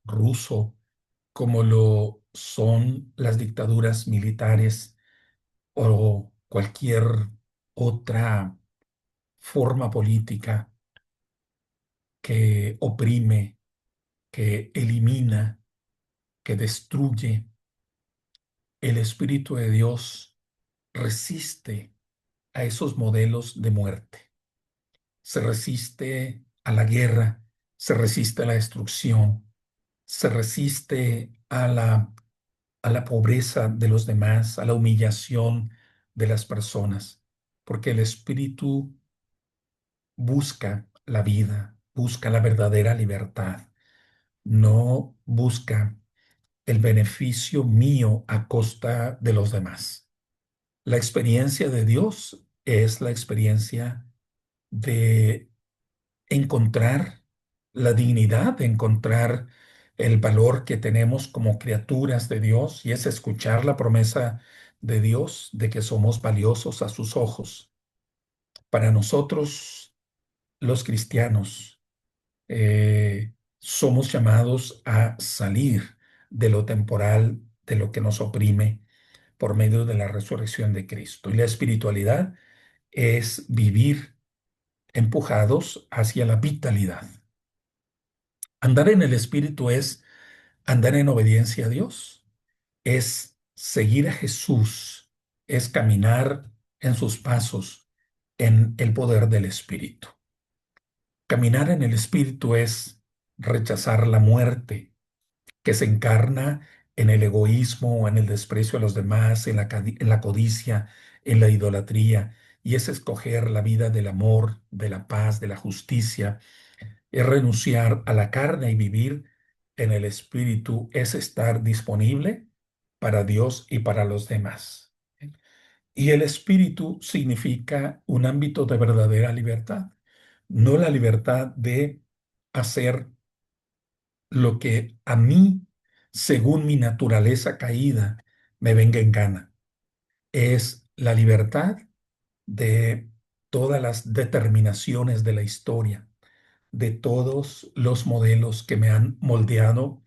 ruso, como lo son las dictaduras militares o cualquier otra forma política que oprime, que elimina, que destruye. El Espíritu de Dios resiste a esos modelos de muerte, se resiste a la guerra, se resiste a la destrucción, se resiste a la pobreza de los demás, a la humillación de las personas, porque el Espíritu busca la vida, busca la verdadera libertad, no busca el beneficio mío a costa de los demás. La experiencia de Dios es la experiencia de encontrar la dignidad, de encontrar el valor que tenemos como criaturas de Dios y es escuchar la promesa de Dios de que somos valiosos a sus ojos. Para nosotros, los cristianos, somos llamados a salir de lo temporal, de lo que nos oprime por medio de la resurrección de Cristo. Y la espiritualidad es vivir empujados hacia la vitalidad. Andar en el Espíritu es andar en obediencia a Dios, es seguir a Jesús, es caminar en sus pasos, en el poder del Espíritu. Caminar en el Espíritu es rechazar la muerte que se encarna en el egoísmo, en el desprecio a los demás, en la codicia, en la idolatría, y es escoger la vida del amor, de la paz, de la justicia, es renunciar a la carne y vivir en el Espíritu, es estar disponible para Dios y para los demás. Y el Espíritu significa un ámbito de verdadera libertad, no la libertad de hacer lo que a mí, según mi naturaleza caída, me venga en gana. Es la libertad de todas las determinaciones de la historia, de todos los modelos que me han moldeado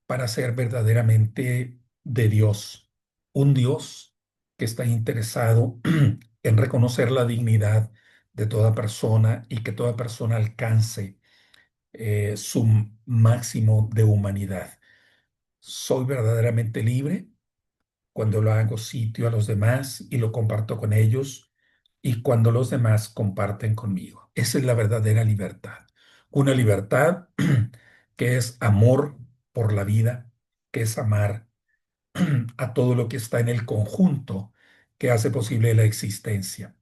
para ser verdaderamente de Dios, un Dios que está interesado en reconocer la dignidad de toda persona y que toda persona alcance su máximo de humanidad. Soy verdaderamente libre cuando lo hago sitio a los demás y lo comparto con ellos y cuando los demás comparten conmigo. Esa es la verdadera libertad. Una libertad que es amor por la vida, que es amar a todo lo que está en el conjunto que hace posible la existencia,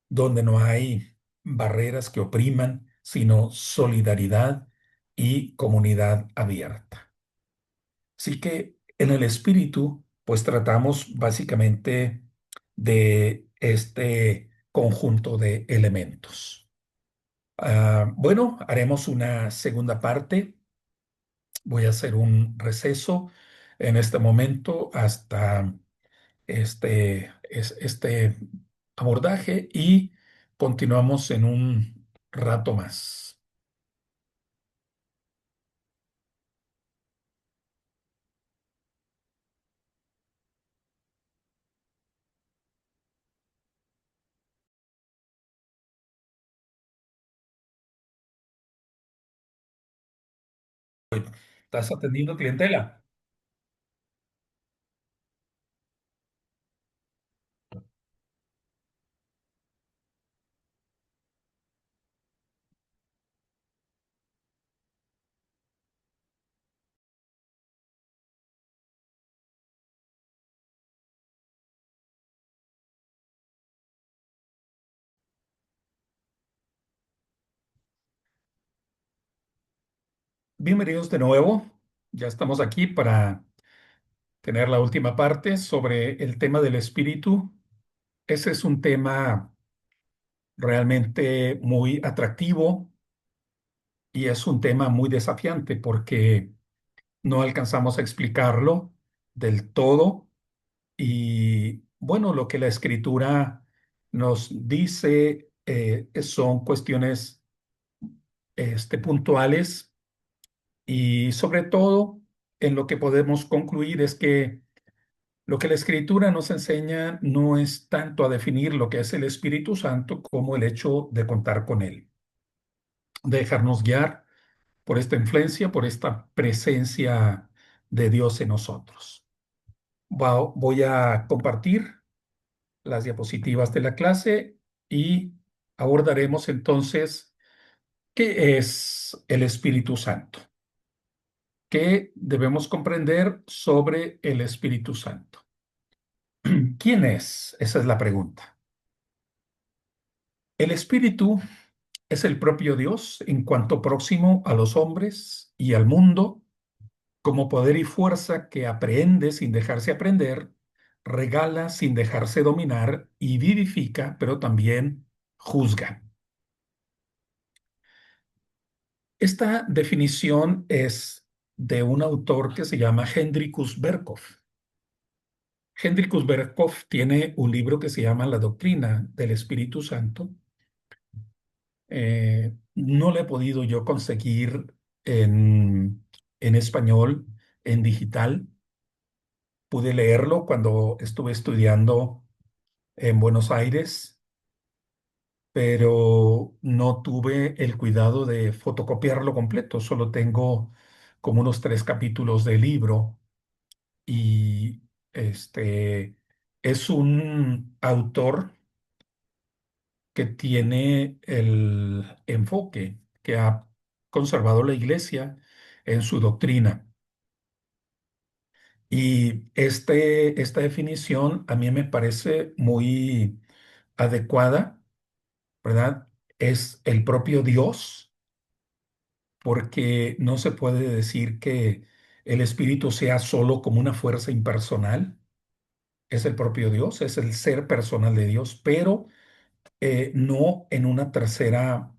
donde no hay barreras que opriman, sino solidaridad y comunidad abierta. Así que en el espíritu, pues tratamos básicamente de este conjunto de elementos. Bueno, haremos una segunda parte. Voy a hacer un receso en este momento hasta este abordaje y continuamos en un rato más. ¿Estás atendiendo clientela? Bienvenidos de nuevo. Ya estamos aquí para tener la última parte sobre el tema del espíritu. Ese es un tema realmente muy atractivo y es un tema muy desafiante porque no alcanzamos a explicarlo del todo. Y bueno, lo que la escritura nos dice son cuestiones puntuales y sobre todo en lo que podemos concluir es que lo que la Escritura nos enseña no es tanto a definir lo que es el Espíritu Santo como el hecho de contar con él, de dejarnos guiar por esta influencia, por esta presencia de Dios en nosotros. Voy a compartir las diapositivas de la clase y abordaremos entonces qué es el Espíritu Santo, qué debemos comprender sobre el Espíritu Santo. ¿Quién es? Esa es la pregunta. El Espíritu es el propio Dios en cuanto próximo a los hombres y al mundo, como poder y fuerza que aprehende sin dejarse aprender, regala sin dejarse dominar y vivifica, pero también juzga. Esta definición es de un autor que se llama Hendrikus Berkhof. Hendrikus Berkhof tiene un libro que se llama La Doctrina del Espíritu Santo. No lo he podido yo conseguir en español, en digital. Pude leerlo cuando estuve estudiando en Buenos Aires, pero no tuve el cuidado de fotocopiarlo completo. Solo tengo como unos 3 capítulos del libro y es un autor que tiene el enfoque que ha conservado la Iglesia en su doctrina. Y esta definición a mí me parece muy adecuada, ¿verdad? Es el propio Dios, porque no se puede decir que el Espíritu sea solo como una fuerza impersonal. Es el propio Dios, es el ser personal de Dios, pero no en una tercera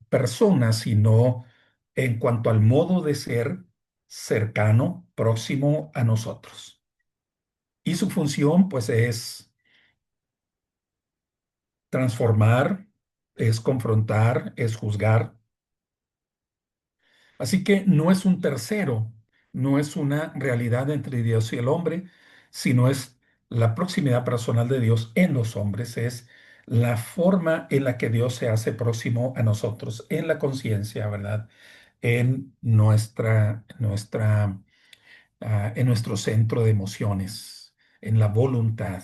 persona, sino en cuanto al modo de ser cercano, próximo a nosotros. Y su función, pues, es transformar, es confrontar, es juzgar. Así que no es un tercero, no es una realidad entre Dios y el hombre, sino es la proximidad personal de Dios en los hombres, es la forma en la que Dios se hace próximo a nosotros, en la conciencia, ¿verdad? En en nuestro centro de emociones, en la voluntad.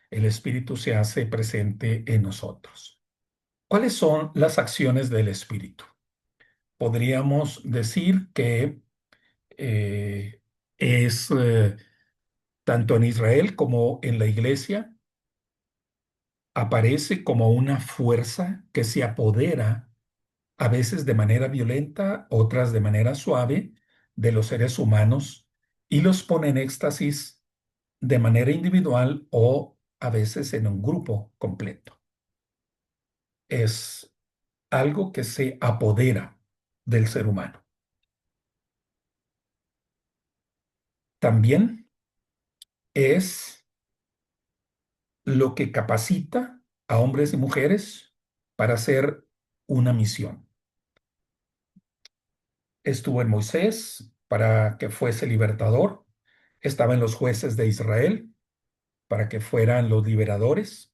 El Espíritu se hace presente en nosotros. ¿Cuáles son las acciones del Espíritu? Podríamos decir que eh, es tanto en Israel como en la iglesia, aparece como una fuerza que se apodera a veces de manera violenta, otras de manera suave, de los seres humanos y los pone en éxtasis de manera individual o a veces en un grupo completo. Es algo que se apodera del ser humano. También es lo que capacita a hombres y mujeres para hacer una misión. Estuvo en Moisés para que fuese libertador, estaba en los jueces de Israel para que fueran los liberadores,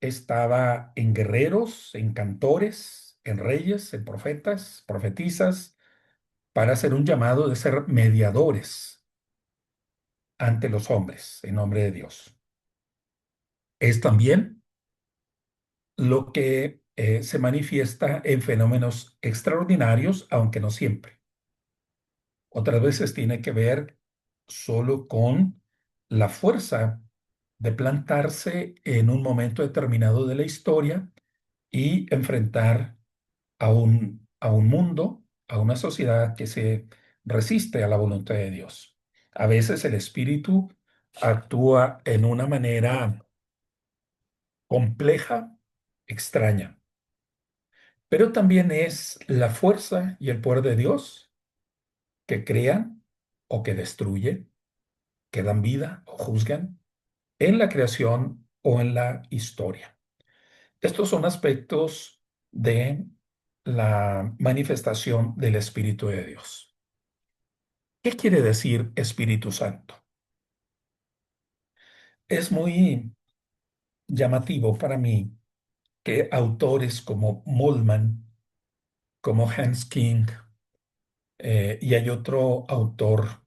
estaba en guerreros, en cantores, en reyes, en profetas, profetisas, para hacer un llamado de ser mediadores ante los hombres en nombre de Dios. Es también lo que se manifiesta en fenómenos extraordinarios, aunque no siempre. Otras veces tiene que ver solo con la fuerza de plantarse en un momento determinado de la historia y enfrentar a un mundo a una sociedad que se resiste a la voluntad de Dios. A veces el espíritu actúa en una manera compleja, extraña, pero también es la fuerza y el poder de Dios que crean o que destruyen, que dan vida o juzgan en la creación o en la historia. Estos son aspectos de la manifestación del Espíritu de Dios. ¿Qué quiere decir Espíritu Santo? Es muy llamativo para mí que autores como Moltmann, como Hans King, y hay otro autor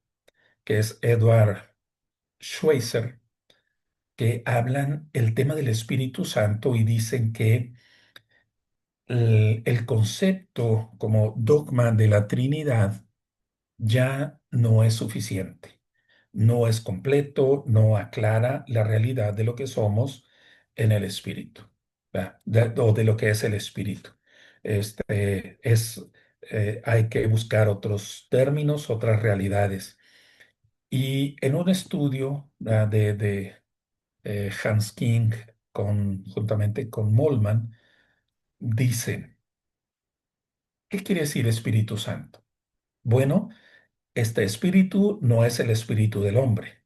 que es Edward Schweitzer, que hablan el tema del Espíritu Santo y dicen que el concepto como dogma de la Trinidad ya no es suficiente, no es completo, no aclara la realidad de lo que somos en el Espíritu, ¿verdad? O de lo que es el Espíritu. Hay que buscar otros términos, otras realidades. Y en un estudio, ¿verdad?, de Hans King juntamente con Moltmann, dicen, ¿qué quiere decir Espíritu Santo? Bueno, este espíritu no es el espíritu del hombre,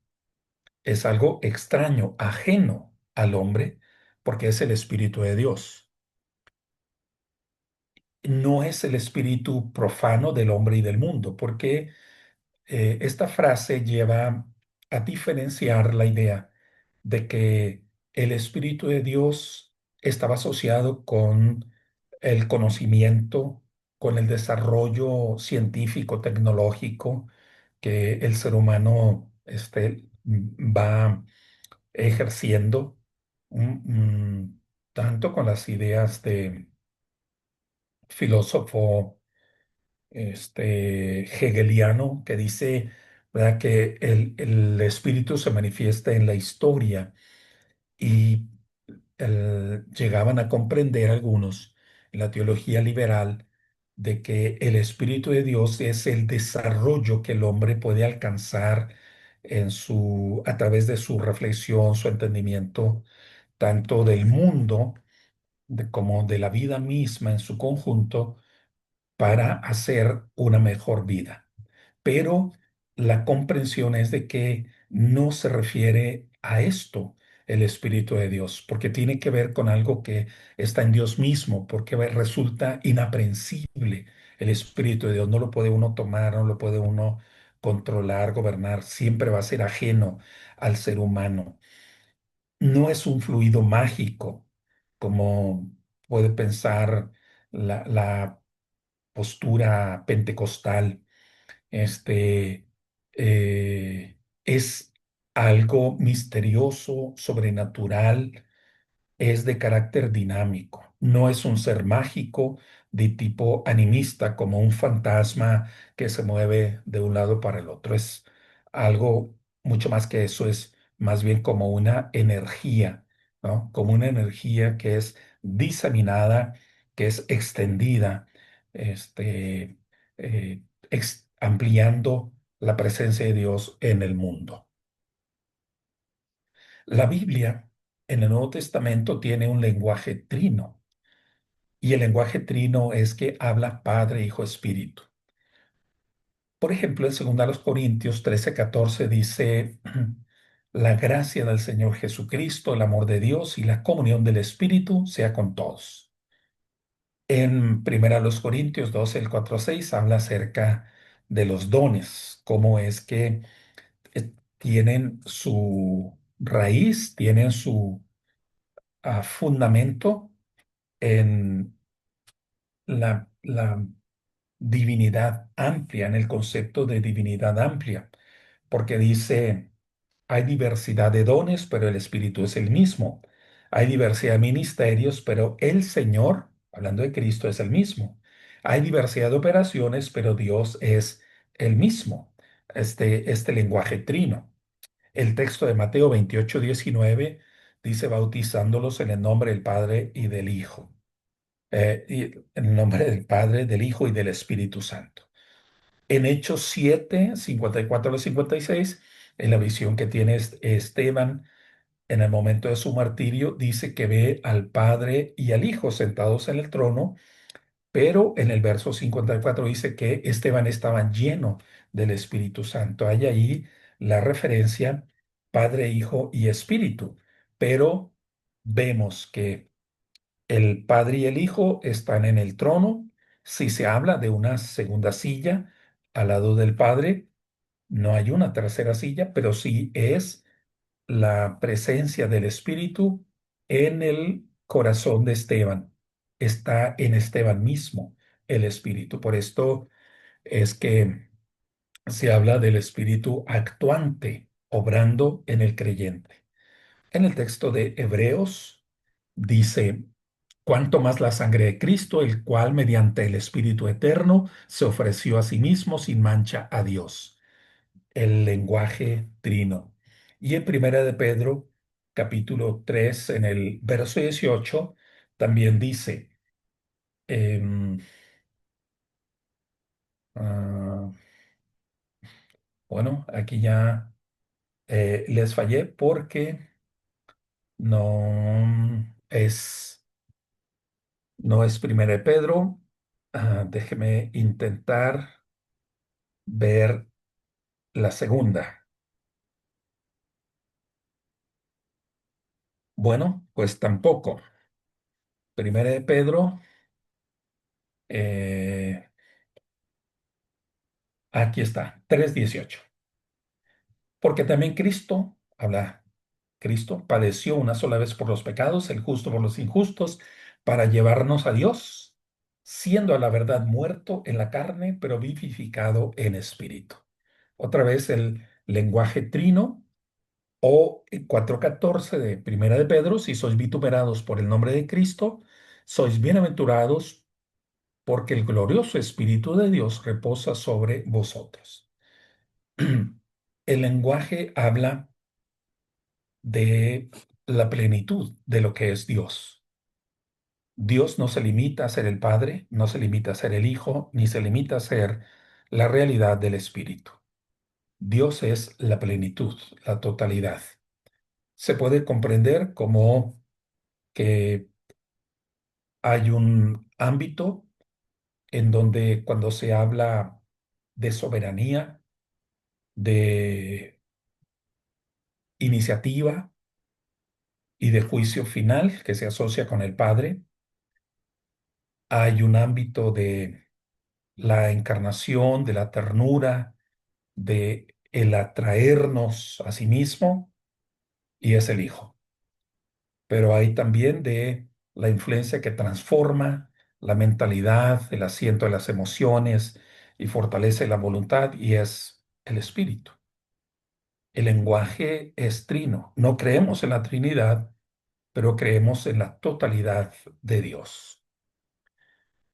es algo extraño, ajeno al hombre, porque es el espíritu de Dios. No es el espíritu profano del hombre y del mundo, porque esta frase lleva a diferenciar la idea de que el espíritu de Dios estaba asociado con el conocimiento, con el desarrollo científico, tecnológico, que el ser humano va ejerciendo, tanto con las ideas de filósofo hegeliano que dice, ¿verdad?, que el espíritu se manifiesta en la historia y llegaban a comprender algunos en la teología liberal de que el Espíritu de Dios es el desarrollo que el hombre puede alcanzar a través de su reflexión, su entendimiento, tanto del mundo como de la vida misma en su conjunto, para hacer una mejor vida. Pero la comprensión es de que no se refiere a esto el Espíritu de Dios, porque tiene que ver con algo que está en Dios mismo, porque resulta inaprehensible. El Espíritu de Dios no lo puede uno tomar, no lo puede uno controlar, gobernar, siempre va a ser ajeno al ser humano. No es un fluido mágico, como puede pensar la postura pentecostal. este, es algo misterioso, sobrenatural, es de carácter dinámico. No es un ser mágico de tipo animista, como un fantasma que se mueve de un lado para el otro. Es algo mucho más que eso, es más bien como una energía, ¿no? Como una energía que es diseminada, que es extendida, este, ampliando la presencia de Dios en el mundo. La Biblia en el Nuevo Testamento tiene un lenguaje trino, y el lenguaje trino es que habla Padre, Hijo, Espíritu. Por ejemplo, en 2 Corintios 13:14 dice, la gracia del Señor Jesucristo, el amor de Dios y la comunión del Espíritu sea con todos. En 1 Corintios 12, el 4-6 habla acerca de los dones, cómo es que tienen su raíz, tienen su fundamento en la divinidad amplia, en el concepto de divinidad amplia, porque dice, hay diversidad de dones, pero el Espíritu es el mismo. Hay diversidad de ministerios, pero el Señor, hablando de Cristo, es el mismo. Hay diversidad de operaciones, pero Dios es el mismo. Este lenguaje trino. El texto de Mateo 28:19 dice, bautizándolos en el nombre del Padre y del Hijo. y en el nombre del Padre, del Hijo y del Espíritu Santo. En Hechos 7, 54 al 56, en la visión que tiene Esteban en el momento de su martirio, dice que ve al Padre y al Hijo sentados en el trono, pero en el verso 54 dice que Esteban estaba lleno del Espíritu Santo. Hay ahí la referencia Padre, Hijo y Espíritu, pero vemos que el Padre y el Hijo están en el trono. Si se habla de una segunda silla al lado del Padre, no hay una tercera silla, pero sí es la presencia del Espíritu en el corazón de Esteban. Está en Esteban mismo el Espíritu. Por esto es que se habla del Espíritu actuante, obrando en el creyente. En el texto de Hebreos dice, cuanto más la sangre de Cristo, el cual mediante el Espíritu eterno se ofreció a sí mismo sin mancha a Dios. El lenguaje trino. Y en Primera de Pedro, capítulo 3 en el verso 18 también dice, em, ah, bueno, aquí ya les fallé porque no es, no es Primera de Pedro. Déjeme intentar ver la segunda. Bueno, pues tampoco. Primera de Pedro, eh, aquí está, 3:18. Porque también Cristo, habla Cristo, padeció una sola vez por los pecados, el justo por los injustos, para llevarnos a Dios, siendo a la verdad muerto en la carne, pero vivificado en espíritu. Otra vez el lenguaje trino o 4:14 de Primera de Pedro, si sois vituperados por el nombre de Cristo, sois bienaventurados porque el glorioso Espíritu de Dios reposa sobre vosotros. El lenguaje habla de la plenitud de lo que es Dios. Dios no se limita a ser el Padre, no se limita a ser el Hijo, ni se limita a ser la realidad del Espíritu. Dios es la plenitud, la totalidad. Se puede comprender como que hay un ámbito en donde cuando se habla de soberanía, de iniciativa y de juicio final que se asocia con el Padre, hay un ámbito de la encarnación, de la ternura, de el atraernos a sí mismo, y es el Hijo. Pero hay también de la influencia que transforma la mentalidad, el asiento de las emociones y fortalece la voluntad, y es el Espíritu. El lenguaje es trino. No creemos en la Trinidad, pero creemos en la totalidad de Dios.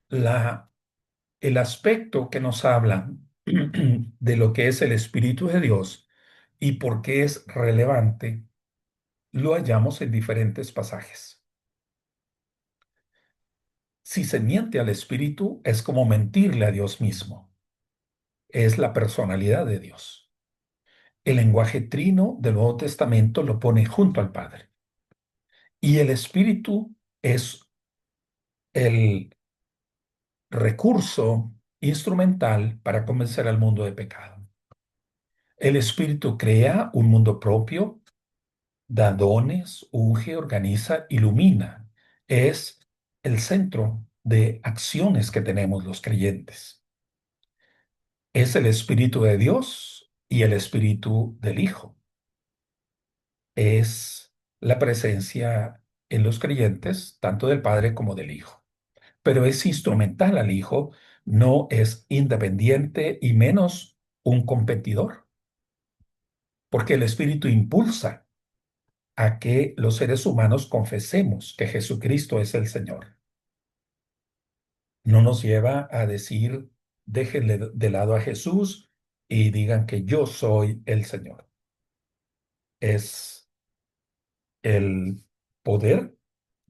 La El aspecto que nos habla de lo que es el Espíritu de Dios y por qué es relevante, lo hallamos en diferentes pasajes. Si se miente al Espíritu, es como mentirle a Dios mismo. Es la personalidad de Dios. El lenguaje trino del Nuevo Testamento lo pone junto al Padre. Y el Espíritu es el recurso instrumental para convencer al mundo de pecado. El Espíritu crea un mundo propio, da dones, unge, organiza, ilumina. Es el centro de acciones que tenemos los creyentes. Es el Espíritu de Dios y el Espíritu del Hijo. Es la presencia en los creyentes, tanto del Padre como del Hijo. Pero es instrumental al Hijo, no es independiente y menos un competidor, porque el Espíritu impulsa a que los seres humanos confesemos que Jesucristo es el Señor. No nos lleva a decir, déjenle de lado a Jesús y digan que yo soy el Señor. Es el poder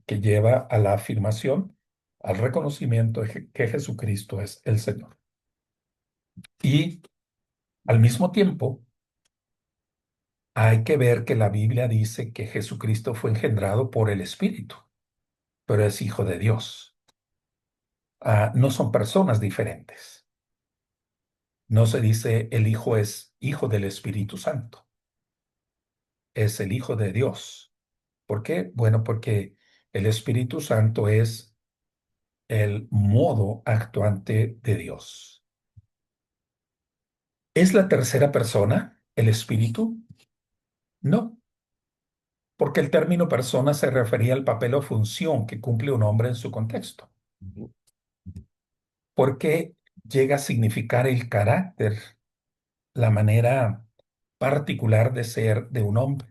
que lleva a la afirmación al reconocimiento de que Jesucristo es el Señor. Y al mismo tiempo, hay que ver que la Biblia dice que Jesucristo fue engendrado por el Espíritu, pero es hijo de Dios. No son personas diferentes. No se dice el Hijo es hijo del Espíritu Santo, es el Hijo de Dios. ¿Por qué? Bueno, porque el Espíritu Santo es el modo actuante de Dios. ¿Es la tercera persona el Espíritu? No, porque el término persona se refería al papel o función que cumple un hombre en su contexto. Porque llega a significar el carácter, la manera particular de ser de un hombre.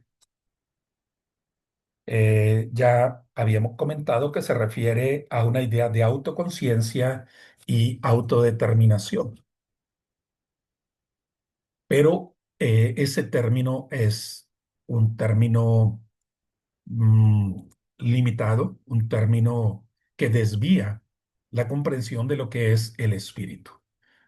Ya habíamos comentado que se refiere a una idea de autoconciencia y autodeterminación, pero ese término es un término mm, limitado, un término que desvía la comprensión de lo que es el espíritu.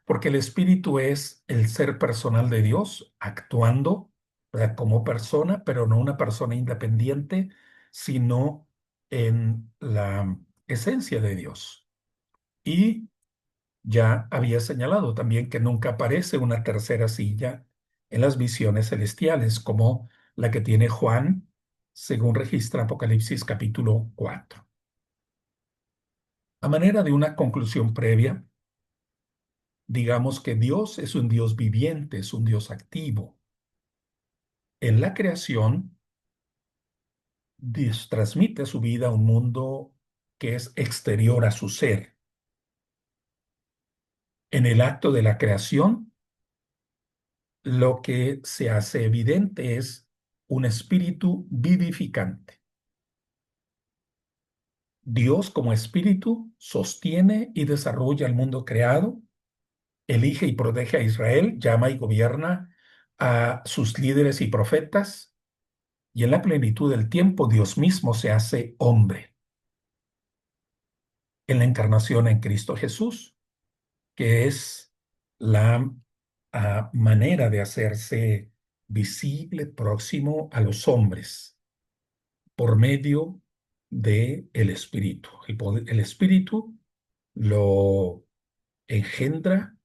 Porque el espíritu es el ser personal de Dios actuando, ¿verdad?, como persona, pero no una persona independiente, sino en la esencia de Dios. Y ya había señalado también que nunca aparece una tercera silla en las visiones celestiales, como la que tiene Juan, según registra Apocalipsis capítulo 4. A manera de una conclusión previa, digamos que Dios es un Dios viviente, es un Dios activo. En la creación, Dios transmite su vida a un mundo que es exterior a su ser. En el acto de la creación, lo que se hace evidente es un espíritu vivificante. Dios como espíritu sostiene y desarrolla el mundo creado, elige y protege a Israel, llama y gobierna a sus líderes y profetas, y en la plenitud del tiempo Dios mismo se hace hombre en la encarnación en Cristo Jesús, que es la manera de hacerse visible, próximo a los hombres por medio de el Espíritu. El Espíritu lo engendra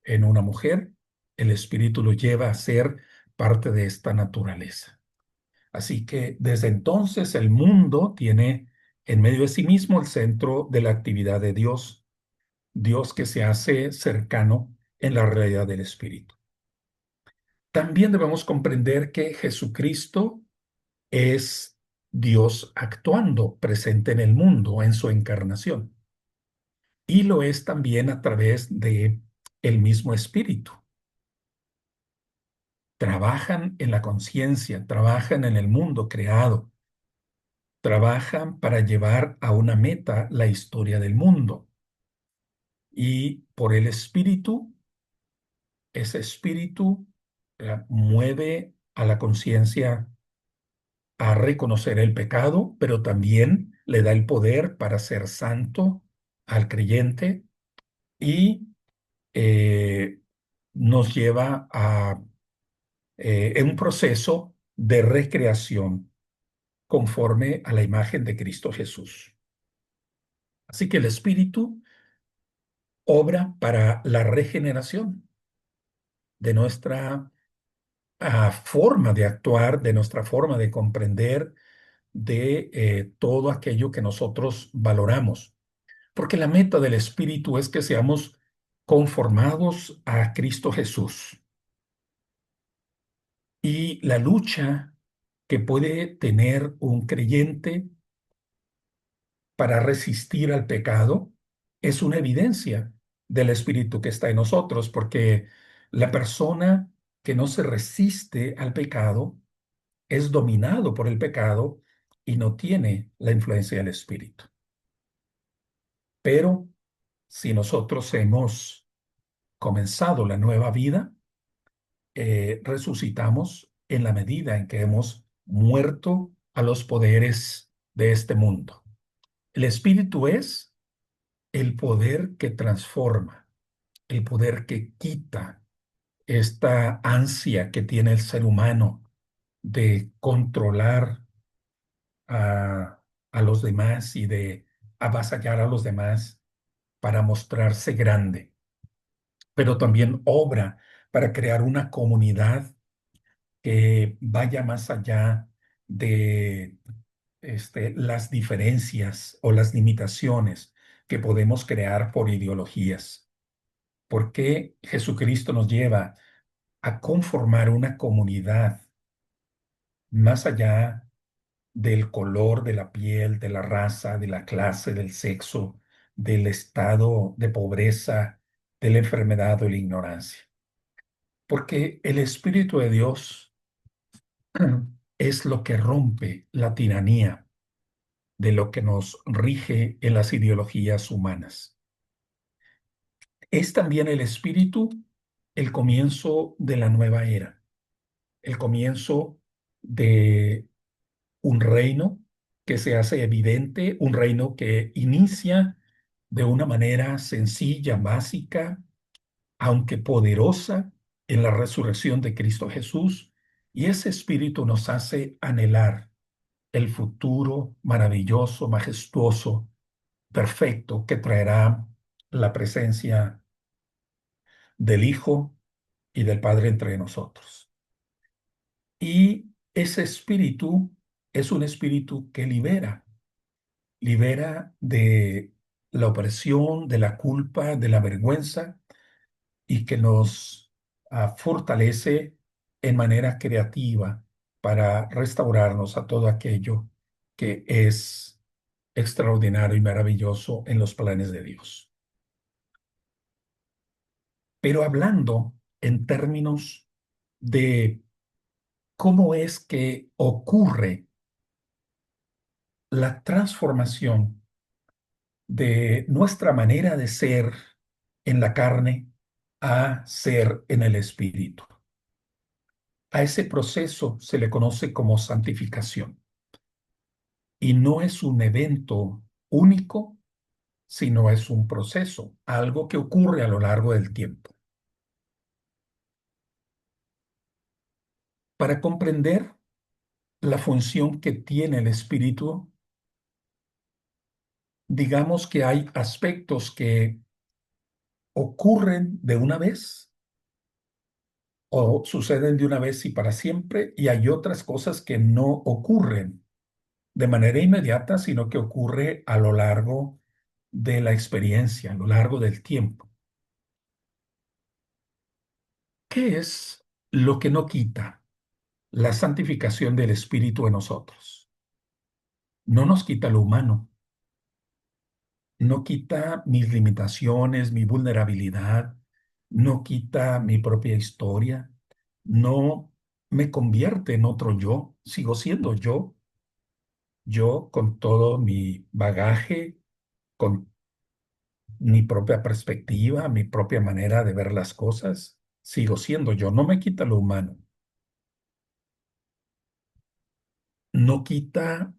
en una mujer, el Espíritu lo lleva a ser parte de esta naturaleza. Así que desde entonces el mundo tiene en medio de sí mismo el centro de la actividad de Dios, Dios que se hace cercano en la realidad del Espíritu. También debemos comprender que Jesucristo es Dios actuando presente en el mundo en su encarnación. Y lo es también a través de el mismo Espíritu. Trabajan en la conciencia, trabajan en el mundo creado, trabajan para llevar a una meta la historia del mundo. Y por el Espíritu, ese Espíritu mueve a la conciencia a reconocer el pecado, pero también le da el poder para ser santo al creyente y eh, nos lleva a un proceso de recreación conforme a la imagen de Cristo Jesús. Así que el Espíritu obra para la regeneración de nuestra forma de actuar, de nuestra forma de comprender, de todo aquello que nosotros valoramos. Porque la meta del Espíritu es que seamos conformados a Cristo Jesús. Y la lucha que puede tener un creyente para resistir al pecado es una evidencia del Espíritu que está en nosotros, porque la persona que no se resiste al pecado es dominado por el pecado y no tiene la influencia del Espíritu. Pero si nosotros hemos comenzado la nueva vida, resucitamos en la medida en que hemos muerto a los poderes de este mundo. El Espíritu es el poder que transforma, el poder que quita esta ansia que tiene el ser humano de controlar a, a los demás y de avasallar a los demás para mostrarse grande, pero también obra para crear una comunidad que vaya más allá de las diferencias o las limitaciones que podemos crear por ideologías. ¿Por qué Jesucristo nos lleva a conformar una comunidad más allá del color de la piel, de la raza, de la clase, del sexo, del estado de pobreza, de la enfermedad o la ignorancia? Porque el Espíritu de Dios es lo que rompe la tiranía de lo que nos rige en las ideologías humanas. Es también el Espíritu el comienzo de la nueva era, el comienzo de un reino que se hace evidente, un reino que inicia de una manera sencilla, básica, aunque poderosa, en la resurrección de Cristo Jesús, y ese espíritu nos hace anhelar el futuro maravilloso, majestuoso, perfecto que traerá la presencia del Hijo y del Padre entre nosotros. Y ese espíritu es un espíritu que libera, libera de la opresión, de la culpa, de la vergüenza y que nos fortalece en manera creativa para restaurarnos a todo aquello que es extraordinario y maravilloso en los planes de Dios. Pero hablando en términos de cómo es que ocurre la transformación de nuestra manera de ser en la carne a ser en el espíritu. A ese proceso se le conoce como santificación y no es un evento único, sino es un proceso, algo que ocurre a lo largo del tiempo. Para comprender la función que tiene el espíritu, digamos que hay aspectos que ocurren de una vez o suceden de una vez y para siempre, y hay otras cosas que no ocurren de manera inmediata, sino que ocurre a lo largo de la experiencia, a lo largo del tiempo. ¿Qué es lo que no quita la santificación del Espíritu en nosotros? No nos quita lo humano, no quita mis limitaciones, mi vulnerabilidad, no quita mi propia historia, no me convierte en otro yo, sigo siendo yo, yo con todo mi bagaje, con mi propia perspectiva, mi propia manera de ver las cosas, sigo siendo yo, no me quita lo humano, no quita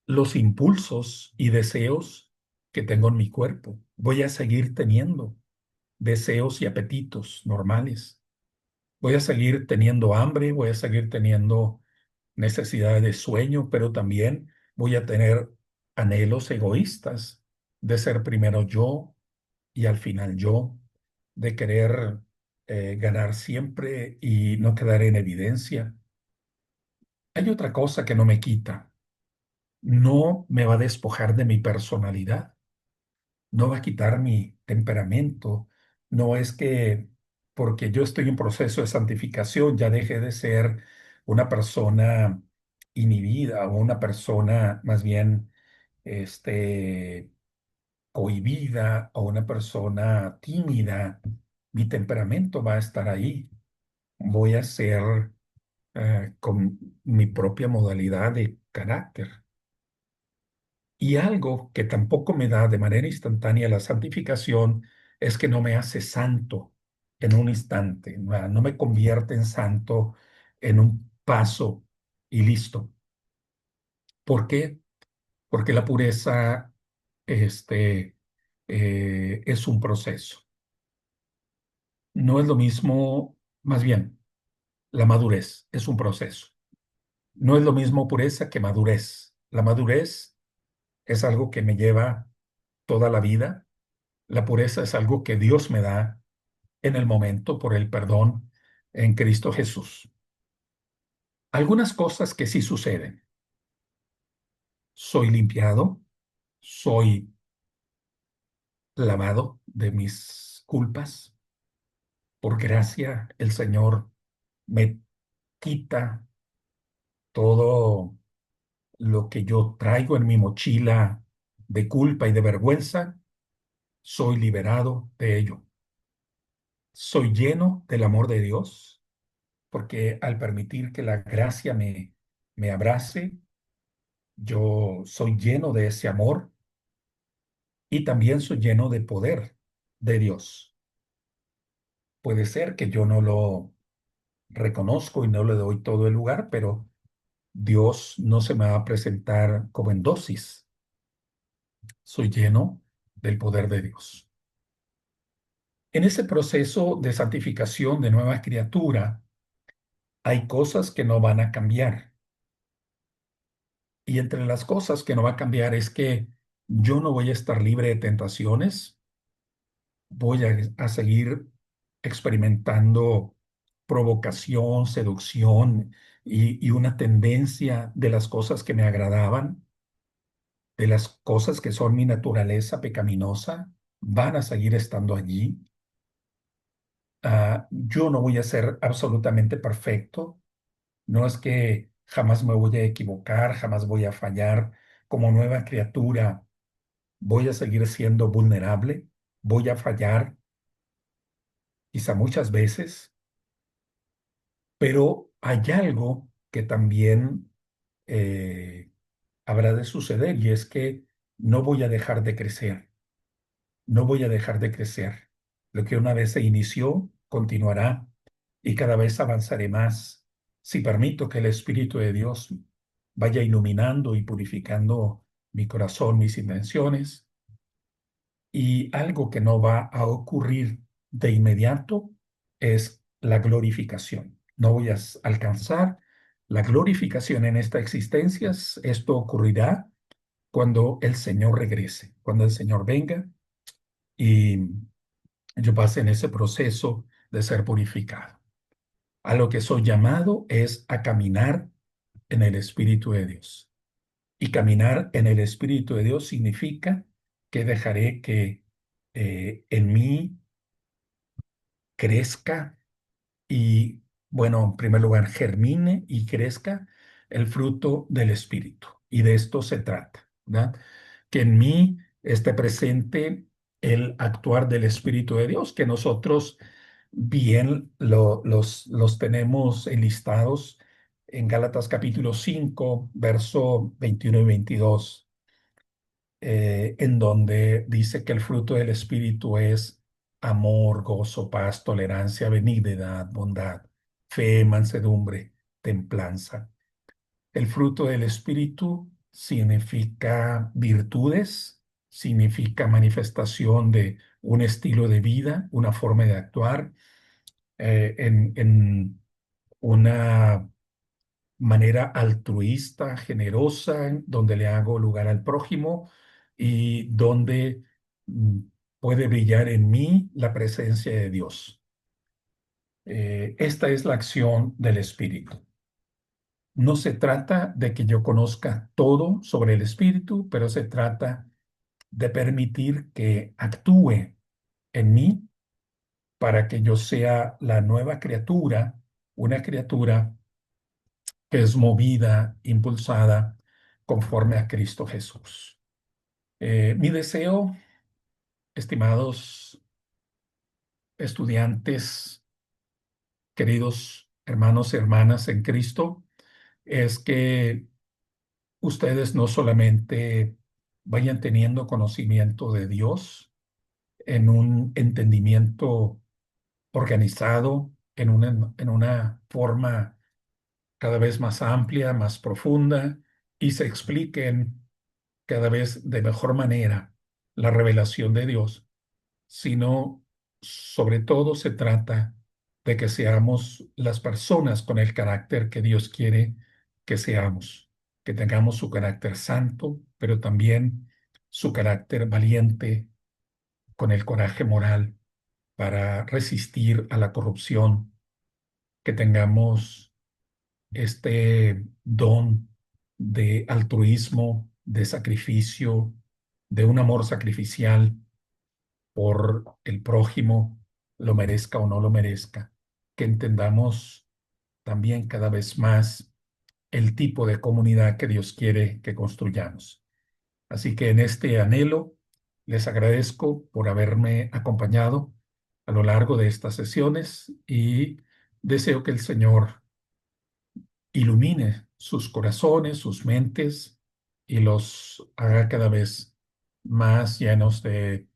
los impulsos y deseos que tengo en mi cuerpo. Voy a seguir teniendo deseos y apetitos normales. Voy a seguir teniendo hambre, voy a seguir teniendo necesidad de sueño, pero también voy a tener anhelos egoístas de ser primero yo y al final yo, de querer ganar siempre y no quedar en evidencia. Hay otra cosa que no me quita. No me va a despojar de mi personalidad, no va a quitar mi temperamento. No es que porque yo estoy en proceso de santificación ya deje de ser una persona inhibida o una persona más bien cohibida o una persona tímida. Mi temperamento va a estar ahí. Voy a ser con mi propia modalidad de carácter. Y algo que tampoco me da de manera instantánea la santificación es que no me hace santo en un instante, no me convierte en santo en un paso y listo. ¿Por qué? Porque la pureza, este, es un proceso. No es lo mismo, más bien, la madurez es un proceso. No es lo mismo pureza que madurez. La madurez es algo que me lleva toda la vida. La pureza es algo que Dios me da en el momento por el perdón en Cristo Jesús. Algunas cosas que sí suceden. Soy limpiado, soy lavado de mis culpas. Por gracia, el Señor me quita todo lo que yo traigo en mi mochila de culpa y de vergüenza. Soy liberado de ello. Soy lleno del amor de Dios, porque al permitir que la gracia me abrace, yo soy lleno de ese amor y también soy lleno de poder de Dios. Puede ser que yo no lo reconozco y no le doy todo el lugar, pero Dios no se me va a presentar como en dosis. Soy lleno del poder de Dios. En ese proceso de santificación de nueva criatura, hay cosas que no van a cambiar. Y entre las cosas que no va a cambiar es que yo no voy a estar libre de tentaciones, voy a seguir experimentando provocación, seducción y una tendencia de las cosas que me agradaban, de las cosas que son mi naturaleza pecaminosa, van a seguir estando allí. Yo no voy a ser absolutamente perfecto, no es que jamás me voy a equivocar, jamás voy a fallar. Como nueva criatura, voy a seguir siendo vulnerable, voy a fallar, quizá muchas veces, pero hay algo que también eh, habrá de suceder y es que no voy a dejar de crecer, no voy a dejar de crecer. Lo que una vez se inició, continuará y cada vez avanzaré más si permito que el Espíritu de Dios vaya iluminando y purificando mi corazón, mis intenciones. Y algo que no va a ocurrir de inmediato es la glorificación. No voy a alcanzar la glorificación en esta existencia. Esto ocurrirá cuando el Señor regrese, cuando el Señor venga y yo pase en ese proceso de ser purificado. A lo que soy llamado es a caminar en el Espíritu de Dios. Y caminar en el Espíritu de Dios significa que dejaré que en mí crezca y, bueno, en primer lugar, germine y crezca el fruto del Espíritu. Y de esto se trata, ¿verdad? Que en mí esté presente el actuar del Espíritu de Dios, que nosotros bien los tenemos enlistados en Gálatas capítulo 5 verso 21 y 22, en donde dice que el fruto del Espíritu es amor, gozo, paz, tolerancia, benignidad, bondad, fe, mansedumbre, templanza. El fruto del Espíritu significa virtudes, significa manifestación de un estilo de vida, una forma de actuar en una manera altruista, generosa, donde le hago lugar al prójimo y donde mm, puede brillar en mí la presencia de Dios. Esta es la acción del Espíritu. No se trata de que yo conozca todo sobre el Espíritu, pero se trata de permitir que actúe en mí para que yo sea la nueva criatura, una criatura que es movida, impulsada conforme a Cristo Jesús. Mi deseo, estimados estudiantes, queridos hermanos y hermanas en Cristo, es que ustedes no solamente vayan teniendo conocimiento de Dios en un entendimiento organizado, en una forma cada vez más amplia, más profunda, y se expliquen cada vez de mejor manera la revelación de Dios, sino sobre todo se trata de que seamos las personas con el carácter que Dios quiere que seamos, que tengamos su carácter santo, pero también su carácter valiente, con el coraje moral para resistir a la corrupción, que tengamos este don de altruismo, de sacrificio, de un amor sacrificial por el prójimo, lo merezca o no lo merezca, que entendamos también cada vez más el tipo de comunidad que Dios quiere que construyamos. Así que en este anhelo les agradezco por haberme acompañado a lo largo de estas sesiones y deseo que el Señor ilumine sus corazones, sus mentes y los haga cada vez más llenos de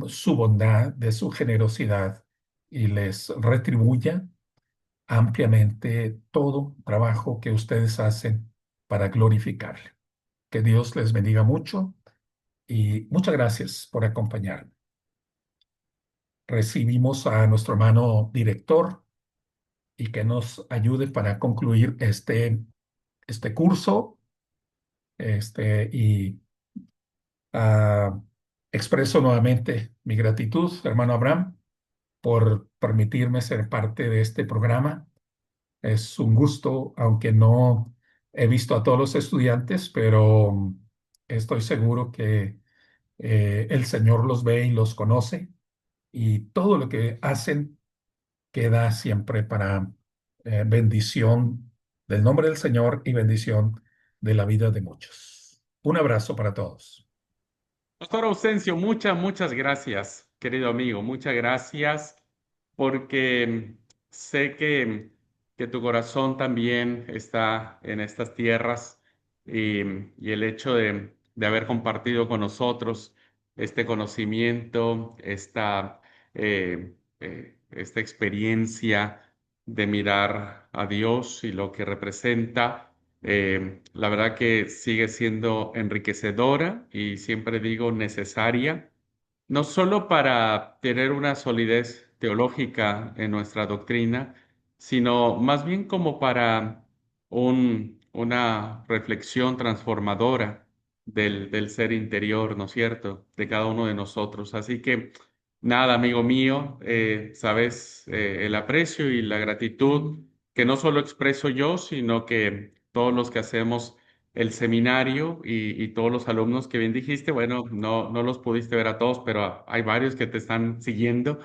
su bondad, de su generosidad y les retribuya ampliamente todo trabajo que ustedes hacen para glorificarle. Que Dios les bendiga mucho y muchas gracias por acompañarme. Recibimos a nuestro hermano director y que nos ayude para concluir este curso y ah, expreso nuevamente mi gratitud, hermano Abraham, por permitirme ser parte de este programa. Es un gusto, aunque no he visto a todos los estudiantes, pero estoy seguro que el Señor los ve y los conoce y todo lo que hacen queda siempre para bendición del nombre del Señor y bendición de la vida de muchos. Un abrazo para todos. Doctor Ausencio, muchas gracias, querido amigo, muchas gracias porque sé que tu corazón también está en estas tierras y el hecho de haber compartido con nosotros este conocimiento, esta experiencia de mirar a Dios y lo que representa. La verdad que sigue siendo enriquecedora y siempre digo necesaria, no solo para tener una solidez teológica en nuestra doctrina, sino más bien como para una reflexión transformadora del ser interior, ¿no es cierto?, de cada uno de nosotros. Así que nada, amigo mío, sabes el aprecio y la gratitud que no solo expreso yo, sino que todos los que hacemos el seminario y todos los alumnos que bien dijiste, bueno, no los pudiste ver a todos, pero hay varios que te están siguiendo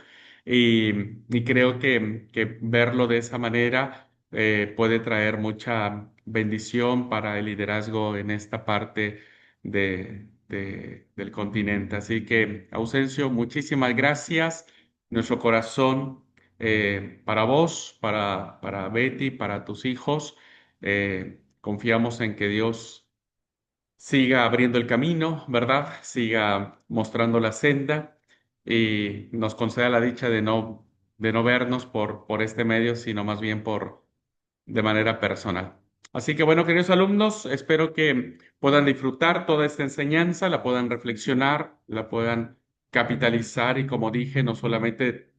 y creo que verlo de esa manera puede traer mucha bendición para el liderazgo en esta parte del continente. Así que, Ausencio, muchísimas gracias. Nuestro corazón para vos, para Betty, para tus hijos. Confiamos en que Dios siga abriendo el camino, ¿verdad? Siga mostrando la senda y nos conceda la dicha de no vernos por este medio, sino más bien de manera personal. Así que bueno, queridos alumnos, espero que puedan disfrutar toda esta enseñanza, la puedan reflexionar, la puedan capitalizar y como dije, no solamente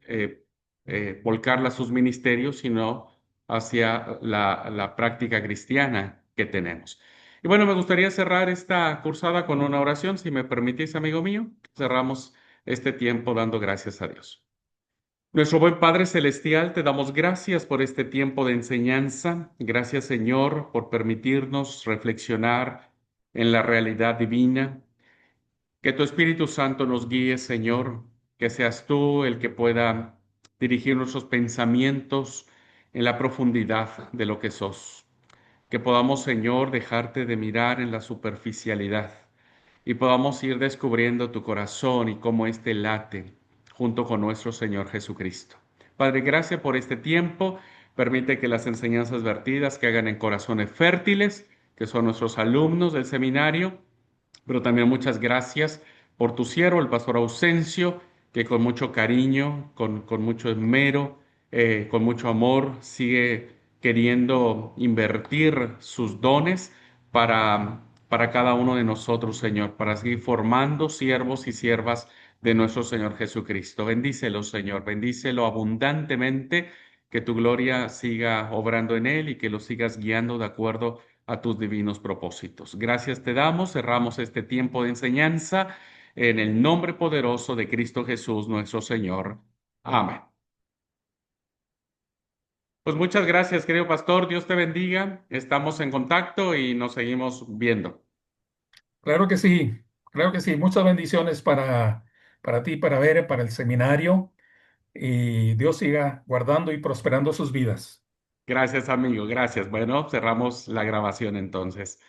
volcarla a sus ministerios, sino hacia la práctica cristiana que tenemos. Y bueno, me gustaría cerrar esta cursada con una oración, si me permitís, amigo mío. Cerramos este tiempo dando gracias a Dios. Nuestro buen Padre Celestial, te damos gracias por este tiempo de enseñanza. Gracias, Señor, por permitirnos reflexionar en la realidad divina. Que tu Espíritu Santo nos guíe, Señor, que seas tú el que pueda dirigir nuestros pensamientos en la profundidad de lo que sos. Que podamos, Señor, dejarte de mirar en la superficialidad y podamos ir descubriendo tu corazón y cómo éste late junto con nuestro Señor Jesucristo. Padre, gracias por este tiempo. Permite que las enseñanzas vertidas que hagan en corazones fértiles, que son nuestros alumnos del seminario, pero también muchas gracias por tu siervo, el pastor Ausencio, que con mucho cariño, con mucho esmero, con mucho amor, sigue queriendo invertir sus dones para para cada uno de nosotros, Señor, para seguir formando siervos y siervas de nuestro Señor Jesucristo. Bendícelo, Señor, bendícelo abundantemente, que tu gloria siga obrando en él y que lo sigas guiando de acuerdo a tus divinos propósitos. Gracias te damos, cerramos este tiempo de enseñanza en el nombre poderoso de Cristo Jesús, nuestro Señor. Amén. Pues muchas gracias, querido pastor. Dios te bendiga. Estamos en contacto y nos seguimos viendo. Claro que sí, claro que sí. Muchas bendiciones para ti, para Bere, para el seminario. Y Dios siga guardando y prosperando sus vidas. Gracias, amigo. Gracias. Bueno, cerramos la grabación entonces.